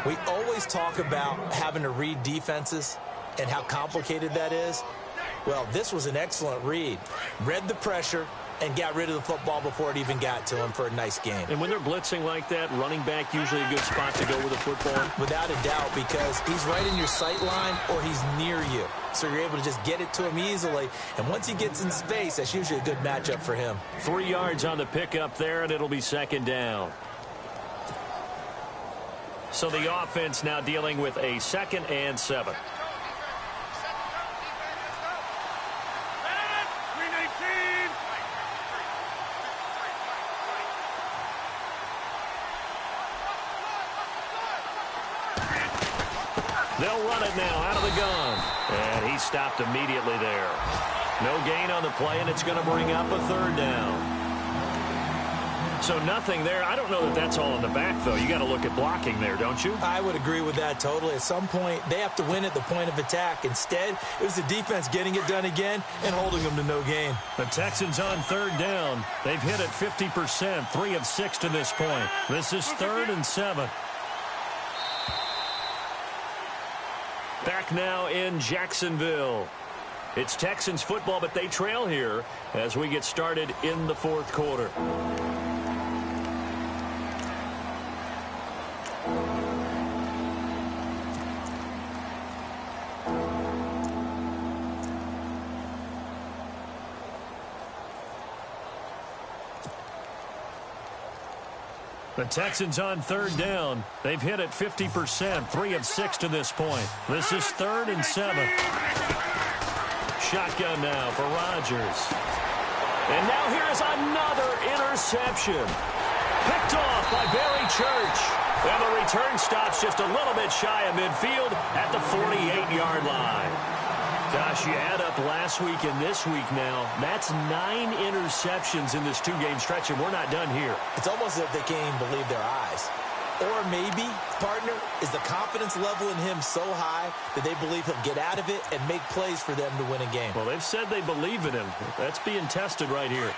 We always talk about having to read defenses and how complicated that is. Well, this was an excellent read. Read the pressure and got rid of the football before it even got to him for a nice game. And when they're blitzing like that, running back usually a good spot to go with the football? Without a doubt, because he's right in your sight line or he's near you. So you're able to just get it to him easily. And once he gets in space, that's usually a good matchup for him. 3 yards on the pickup there, and it'll be second down. So the offense now dealing with a 2nd and 7. They'll run it now out of the gun. And he stopped immediately there. No gain on the play, and it's going to bring up a third down. So nothing there. I don't know that that's all in the back, though. You got to look at blocking there, don't you? I would agree with that totally. At some point, they have to win at the point of attack. Instead, it was the defense getting it done again and holding them to no gain. The Texans on third down. They've hit it 50%, 3 of 6 to this point. This is 3rd and 7. Back now in Jacksonville. It's Texans football, but they trail here as we get started in the 4th quarter. The Texans on third down. They've hit it 50%, 3 of 6 to this point. This is 3rd and 7. Shotgun now for Rodgers. And now here's another interception. Picked off by Barry Church. And the return stops just a little bit shy of midfield at the 48-yard line. Gosh, you add up last week and this week now. That's 9 interceptions in this 2-game stretch, and we're not done here. It's almost as if they can't even believe their eyes. Or maybe, partner, is the confidence level in him so high that they believe he'll get out of it and make plays for them to win a game. Well, they've said they believe in him. That's being tested right here.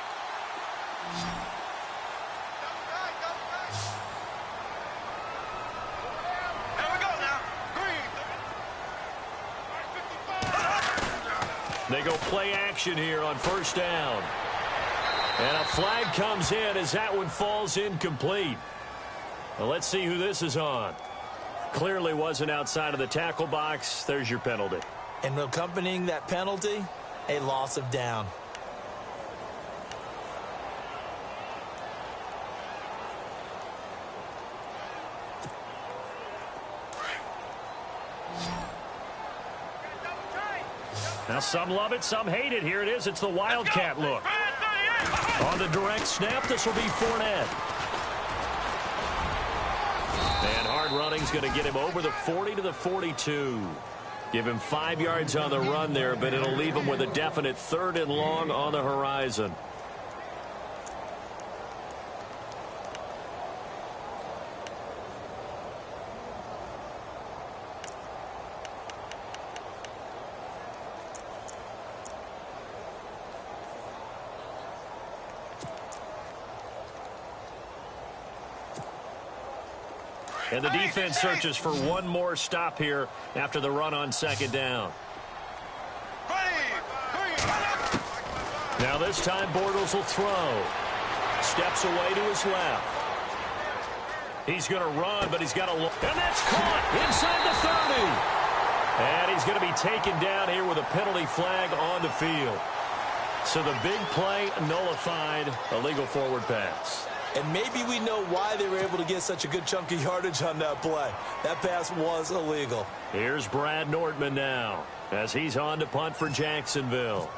They go play action here on first down. And a flag comes in as that one falls incomplete. Well, let's see who this is on. Clearly wasn't outside of the tackle box. There's your penalty. And accompanying that penalty, a loss of down. Now some love it, some hate it. Here it is. It's the Wildcat look. On the direct snap, this will be Fournette. And hard running's going to get him over the 40 to the 42. Give him 5 yards on the run there, but it'll leave him with a definite 3rd and long on the horizon. And the defense searches for one more stop here after the run on second down. Now this time Bortles will throw. Steps away to his left. He's going to run, but he's got a look. And that's caught inside the 30. And he's going to be taken down here with a penalty flag on the field. So the big play nullified, a legal forward pass. And maybe we know why they were able to get such a good chunk of yardage on that play. That pass was illegal. Here's Brad Nordman now as he's on to punt for Jacksonville.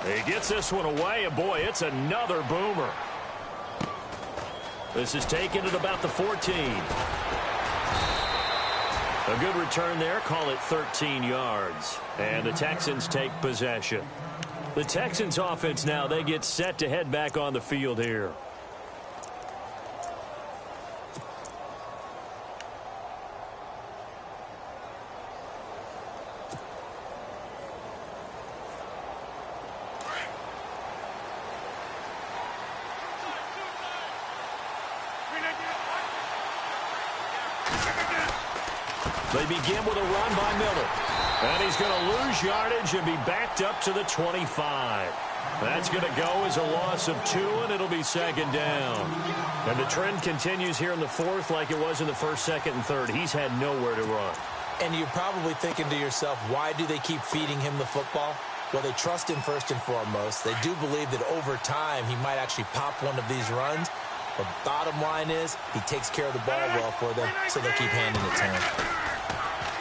He gets this one away, and boy, it's another boomer. This is taken at about the 14. A good return there, call it 13 yards. And the Texans take possession. The Texans offense now, they get set to head back on the field here. They begin with a run by Miller. And he's going to lose yardage and be backed up to the 25. That's going to go as a loss of 2, and it'll be second down. And the trend continues here in the 4th like it was in the 1st, 2nd, and 3rd. He's had nowhere to run. And you're probably thinking to yourself, why do they keep feeding him the football? Well, they trust him first and foremost. They do believe that over time he might actually pop one of these runs. But bottom line is he takes care of the ball well for them, so they keep handing it to him.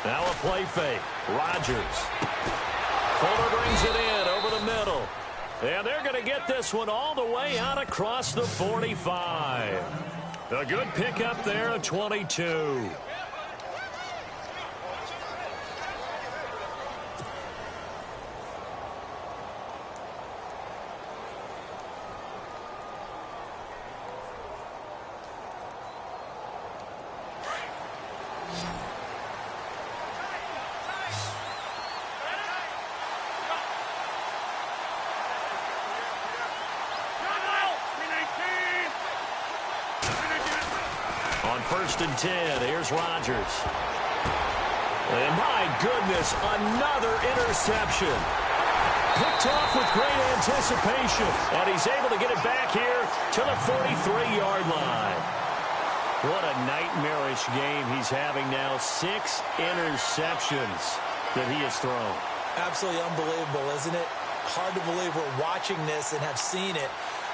Now a play fake. Rodgers. Fuller brings it in over the middle. And they're going to get this one all the way out across the 45. A good pickup there of 22. On 1st and 10, here's Rodgers. And my goodness, another interception. Picked off with great anticipation. And he's able to get it back here to the 43-yard line. What a nightmarish game he's having now. 6 interceptions that he has thrown. Absolutely unbelievable, isn't it? Hard to believe we're watching this and have seen it.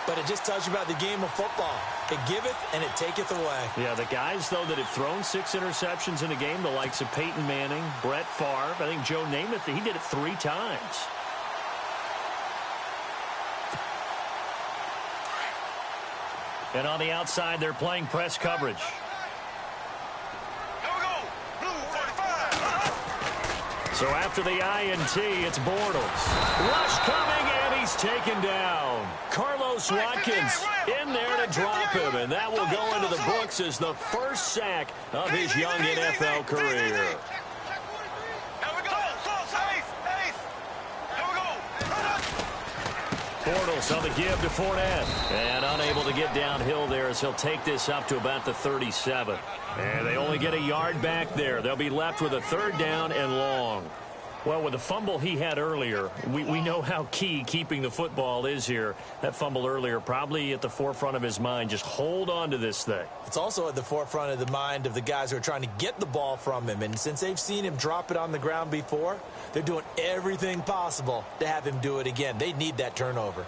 But it just tells you about the game of football. It giveth and it taketh away. Yeah, the guys, though, that have thrown 6 interceptions in a game, the likes of Peyton Manning, Brett Favre, I think Joe Namath, he did it 3 times. And on the outside, they're playing press coverage. Here we go. Blue 45. So after the INT, it's Bortles. Rush coming, and he's taken down. Carlos Watkins in there to drop him, and that will go into the books as the first sack of his young NFL career. Here we go. Here we go. Bortles on the give to Fournette, and unable to get downhill there as he'll take this up to about the 37. And they only get a yard back there. They'll be left with a 3rd down and long. Well, with the fumble he had earlier, we know how key keeping the football is here. That fumble earlier probably at the forefront of his mind. Just hold on to this thing. It's also at the forefront of the mind of the guys who are trying to get the ball from him. And since they've seen him drop it on the ground before, they're doing everything possible to have him do it again. They need that turnover.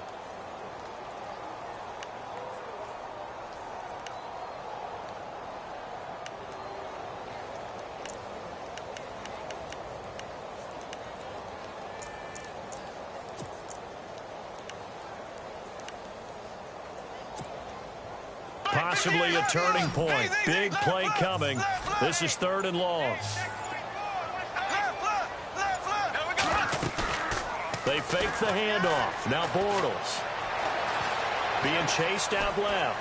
Possibly a turning point. Big play coming. This is 3rd and long. They fake the handoff. Now Bortles. Being chased out left.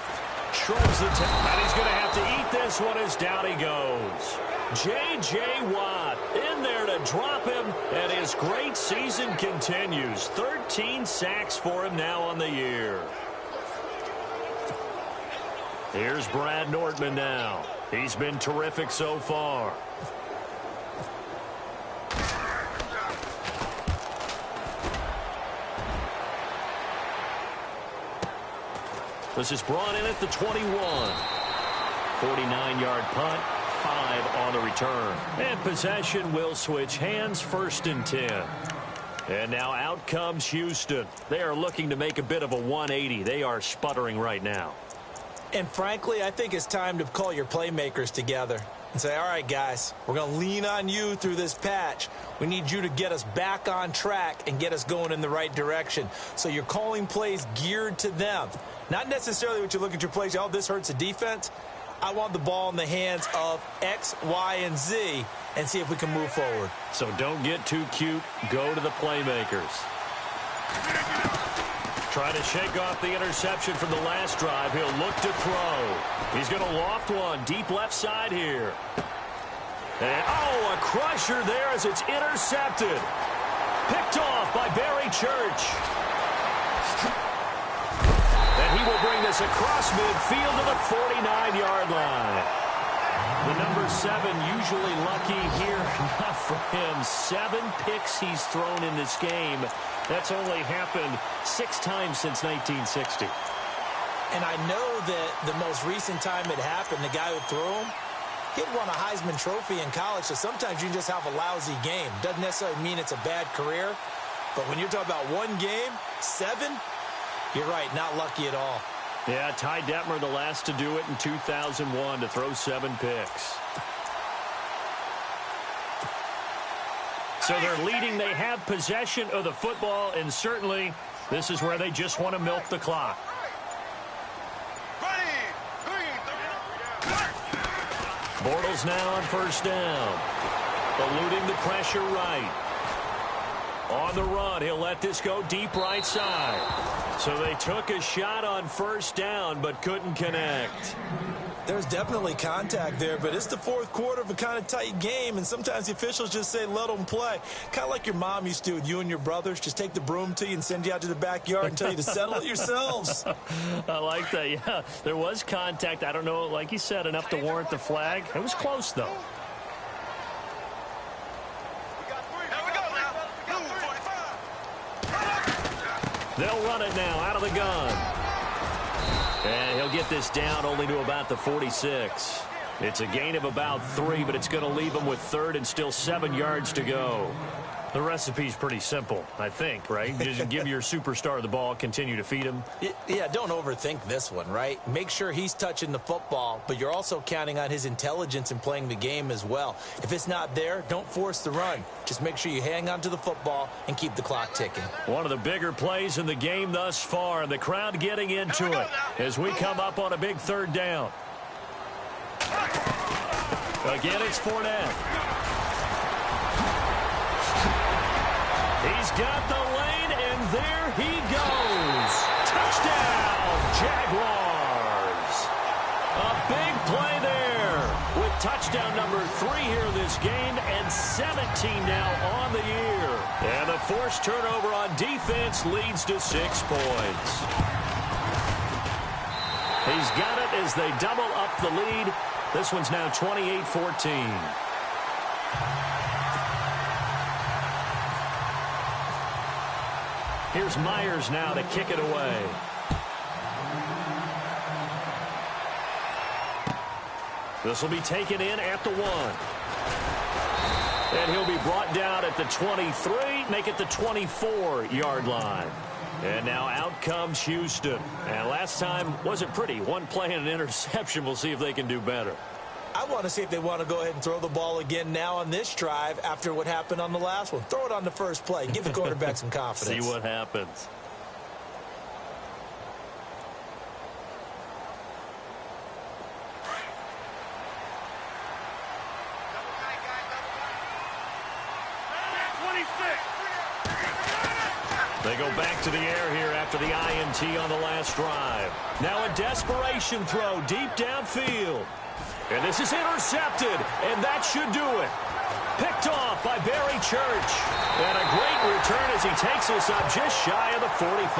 Shrugs the tackle. And he's going to have to eat this one as down he goes. J.J. Watt in there to drop him. And his great season continues. 13 sacks for him now on the year. Here's Brad Nortman now. He's been terrific so far. This is brought in at the 21. 49-yard punt, 5 on the return. And possession will switch hands, 1st and 10. And now out comes Houston. They are looking to make a bit of a 180. They are sputtering right now. And frankly, I think it's time to call your playmakers together and say, all right, guys, we're going to lean on you through this patch. We need you to get us back on track and get us going in the right direction. So you're calling plays geared to them. Not necessarily what you look at your plays, oh, this hurts the defense. I want the ball in the hands of X, Y, and Z and see if we can move forward. So don't get too cute. Go to the playmakers. Trying to shake off the interception from the last drive. He'll look to throw. He's going to loft one deep left side here. And, oh, a crusher there as it's intercepted. Picked off by Barry Church. And he will bring this across midfield to the 49-yard line. The number 7 usually lucky here. Not for him. 7 picks he's thrown in this game. That's only happened 6 times since 1960. And I know that the most recent time it happened, the guy who threw him, he'd won a Heisman Trophy in college, so sometimes you just have a lousy game. Doesn't necessarily mean it's a bad career, but when you're talking about one game, 7, you're right, not lucky at all. Yeah, Ty Detmer, the last to do it in 2001, to throw 7 picks. So they're leading. They have possession of the football, and certainly this is where they just want to milk the clock. Bortles now on first down. Eluding the pressure right. On the run, he'll let this go deep right side. So they took a shot on first down but couldn't connect. There's definitely contact there, but it's the fourth quarter of a kind of tight game, and sometimes the officials just say let them play. Kind of like your mom used to with you and your brothers. Just take the broom to you and send you out to the backyard and tell you to settle it yourselves. I like that, yeah. There was contact. I don't know, like you said, enough to warrant the flag. It was close, though. They'll run it now out of the gun. And he'll get this down only to about the 46. It's a gain of about 3, but it's going to leave him with third and still 7 yards to go. The recipe's pretty simple, I think, right? Just give your superstar the ball, continue to feed him. Yeah, don't overthink this one, right? Make sure he's touching the football, but you're also counting on his intelligence in playing the game as well. If it's not there, don't force the run. Just make sure you hang on to the football and keep the clock ticking. One of the bigger plays in the game thus far, and the crowd getting into it as we come up on a big third down. Again, it's Fournette. He's got the lane, and there he goes. Touchdown, Jaguars. A big play there with touchdown number 3 here in this game and 17 now on the year. And the forced turnover on defense leads to 6 points. He's got it as they double up the lead. This one's now 28-14. Here's Myers now to kick it away. This will be taken in at the 1. And he'll be brought down at the 23, make it the 24-yard line. And now out comes Houston. And last time wasn't pretty. One play and an interception. We'll see if they can do better. I want to see if they want to go ahead and throw the ball again now on this drive after what happened on the last one. Throw it on the first play. Give the quarterback some confidence. See what happens. They go back to the air here after the INT on the last drive. Now a desperation throw deep downfield. And this is intercepted, and that should do it. Picked off by Barry Church. And a great return as he takes us up just shy of the 45.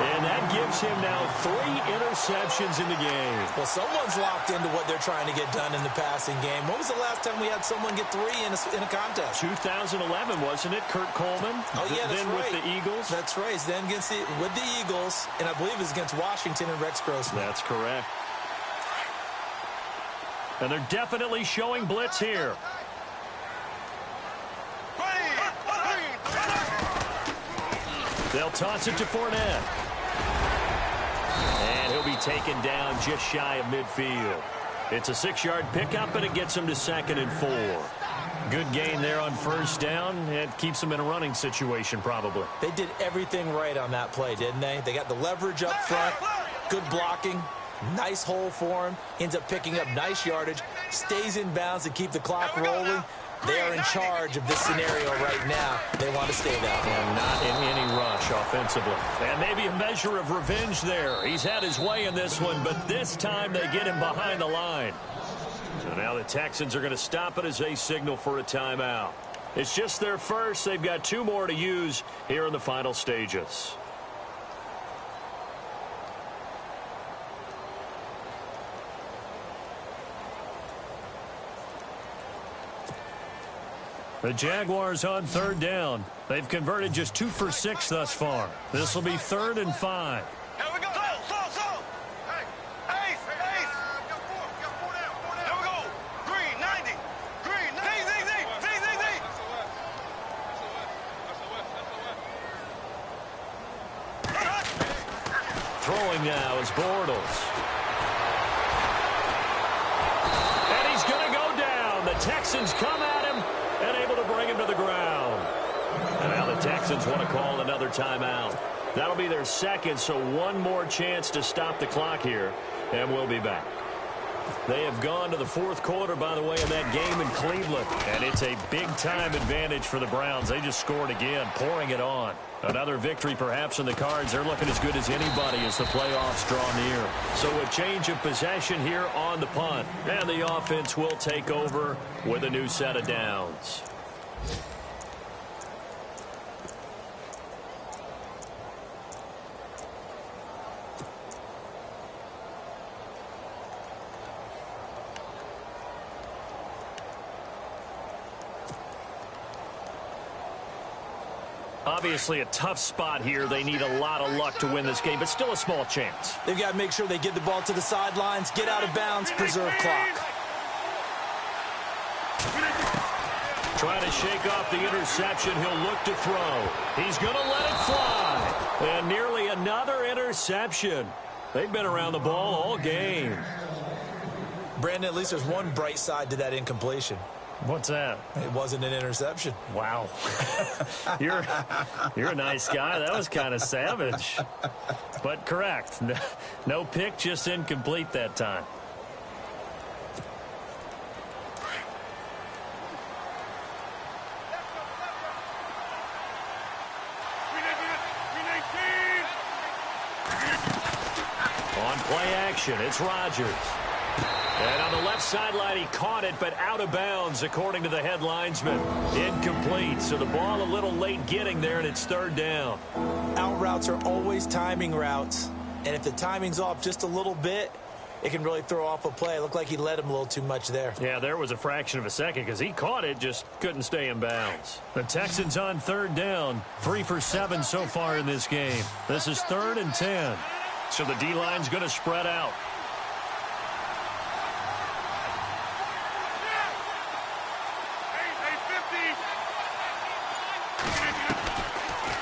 And that gives him now 3 interceptions in the game. Well, someone's locked into what they're trying to get done in the passing game. When was the last time we had someone get 3 in a contest? 2011, wasn't it? Kurt Coleman? Oh, yeah, that's then right. With the Eagles? That's right. Then with the Eagles, and I believe it was against Washington and Rex Grossman. That's correct. And they're definitely showing blitz here. They'll toss it to Fournette. And he'll be taken down just shy of midfield. It's a 6-yard pickup, and it gets him to 2nd and 4. Good gain there on first down. It keeps them in a running situation, probably. They did everything right on that play, didn't they? They got the leverage up front, good blocking. Nice hole for him. Ends up picking up nice yardage. Stays in bounds to keep the clock rolling. They are in charge of this scenario right now. They want to stay that way. And not in any rush offensively. And maybe a measure of revenge there. He's had his way in this one, but this time they get him behind the line. So now the Texans are going to stop it as they signal for a timeout. It's just their first. They've got 2 more to use here in the final stages. The Jaguars on third down. They've converted just 2 for 6 thus far. This will be 3rd and 5. Here we go. Slow. Hey, Ace. Got 4 down. Here we go. Green, 90. Green, 90. Z. Throwing now is Bortles. And he's going to go down. The Texans come at him and able to bring him to the ground. And now the Texans want to call another timeout. That'll be their 2nd, so 1 more chance to stop the clock here, and we'll be back. They have gone to the fourth quarter, by the way, of that game in Cleveland. And it's a big-time advantage for the Browns. They just scored again, pouring it on. Another victory perhaps in the cards. They're looking as good as anybody as the playoffs draw near. So a change of possession here on the punt. And the offense will take over with a new set of downs. Obviously a tough spot here. They need a lot of luck to win this game, but still a small chance. They've got to make sure they get the ball to the sidelines, get out of bounds, preserve clock. Trying to shake off the interception. He'll look to throw. He's going to let it fly. And nearly another interception. They've been around the ball all game. Brandon, at least there's one bright side to that incompletion. What's that? It wasn't an interception. Wow. You're a nice guy. That was kind of savage. But correct. No pick, just incomplete that time. On play action, it's Rodgers. And on the left sideline, he caught it, but out of bounds, according to the head linesman. Incomplete, so the ball a little late getting there, and it's third down. Out routes are always timing routes, and if the timing's off just a little bit, it can really throw off a play. It looked like he led him a little too much there. Yeah, there was a fraction of a second because he caught it, just couldn't stay in bounds. The Texans on third down, 3 for 7 so far in this game. This is 3rd and 10, so the D-line's going to spread out.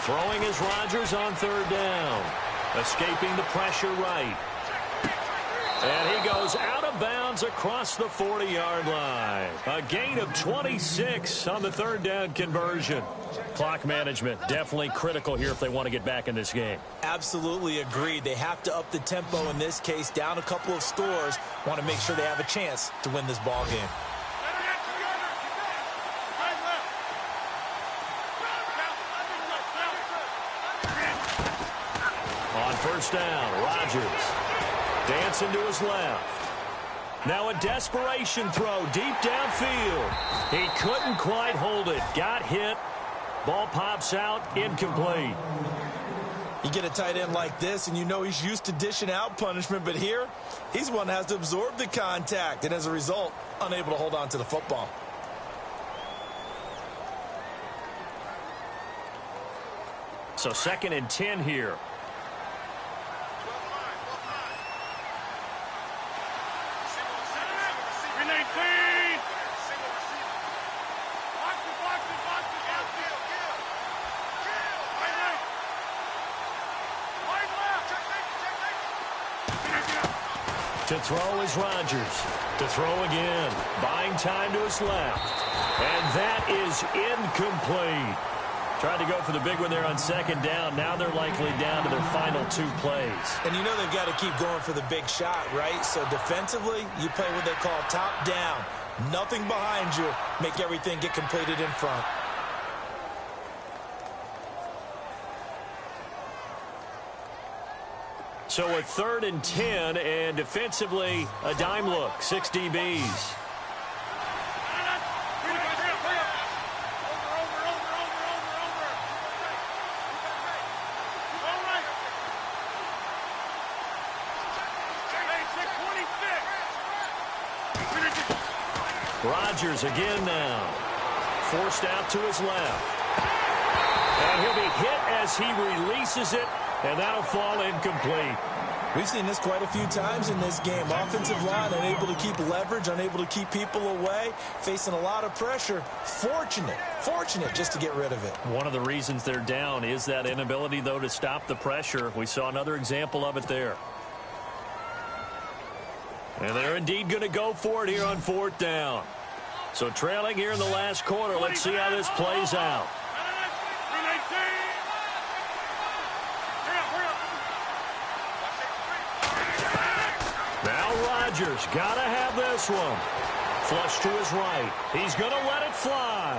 Throwing is Rodgers on third down. Escaping the pressure right. And he goes out of bounds across the 40-yard line. A gain of 26 on the third down conversion. Clock management definitely critical here if they want to get back in this game. Absolutely agreed. They have to up the tempo in this case, down a couple of scores. Want to make sure they have a chance to win this ball game. On first down, Rodgers dancing to his left. Now a desperation throw deep downfield. He couldn't quite hold it. Got hit. Ball pops out, incomplete. You get a tight end like this, and you know he's used to dishing out punishment, but here, he's one that has to absorb the contact, and as a result, unable to hold on to the football. So 2nd and 10 here. To throw is Rodgers. To throw again. Buying time to his left. And that is incomplete. Tried to go for the big one there on 2nd down. Now they're likely down to their final 2 plays. And you know they've got to keep going for the big shot, right? So defensively, you play what they call top down. Nothing behind you. Make everything get completed in front. So a 3rd and 10, and defensively, a dime look, 6 DBs. Rodgers again now. Forced out to his left. And he'll be hit as he releases it, and that'll fall incomplete. We've seen this quite a few times in this game. Offensive line unable to keep leverage, unable to keep people away, facing a lot of pressure. Fortunate just to get rid of it. One of the reasons they're down is that inability, though, to stop the pressure. We saw another example of it there. And they're indeed going to go for it here on 4th down. So trailing here in the last quarter. Let's see how this plays out. Now Rodgers. Gotta have this one. Flush to his right. He's going to let it fly.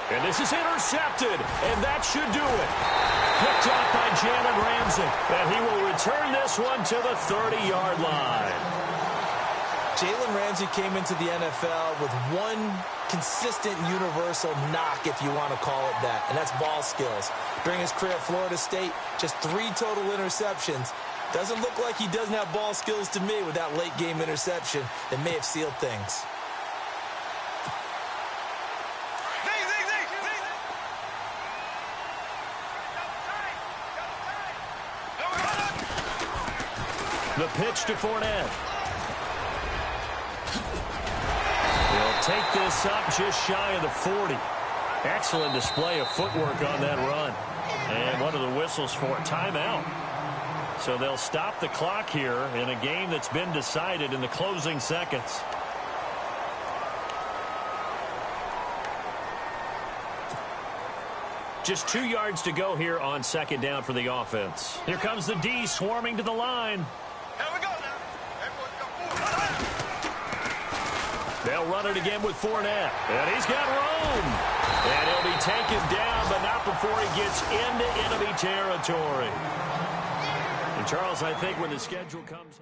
And this is intercepted, and that should do it. Picked up by Jalen Ramsey, and he will return this one to the 30-yard line. Jalen Ramsey came into the NFL with one consistent universal knock, if you want to call it that, and that's ball skills. During his career at Florida State, just 3 total interceptions. Doesn't look like he doesn't have ball skills to me with that late-game interception that may have sealed things. The pitch to Fournette. He'll take this up just shy of the 40. Excellent display of footwork on that run. And one of the whistles for timeout. So they'll stop the clock here in a game that's been decided in the closing seconds. Just 2 yards to go here on second down for the offense. Here comes the D swarming to the line. Here we go now. They'll run it again with Fournette. And he's got room. And he'll be taken down, but not before he gets into enemy territory. And Charles, I think when the schedule comes...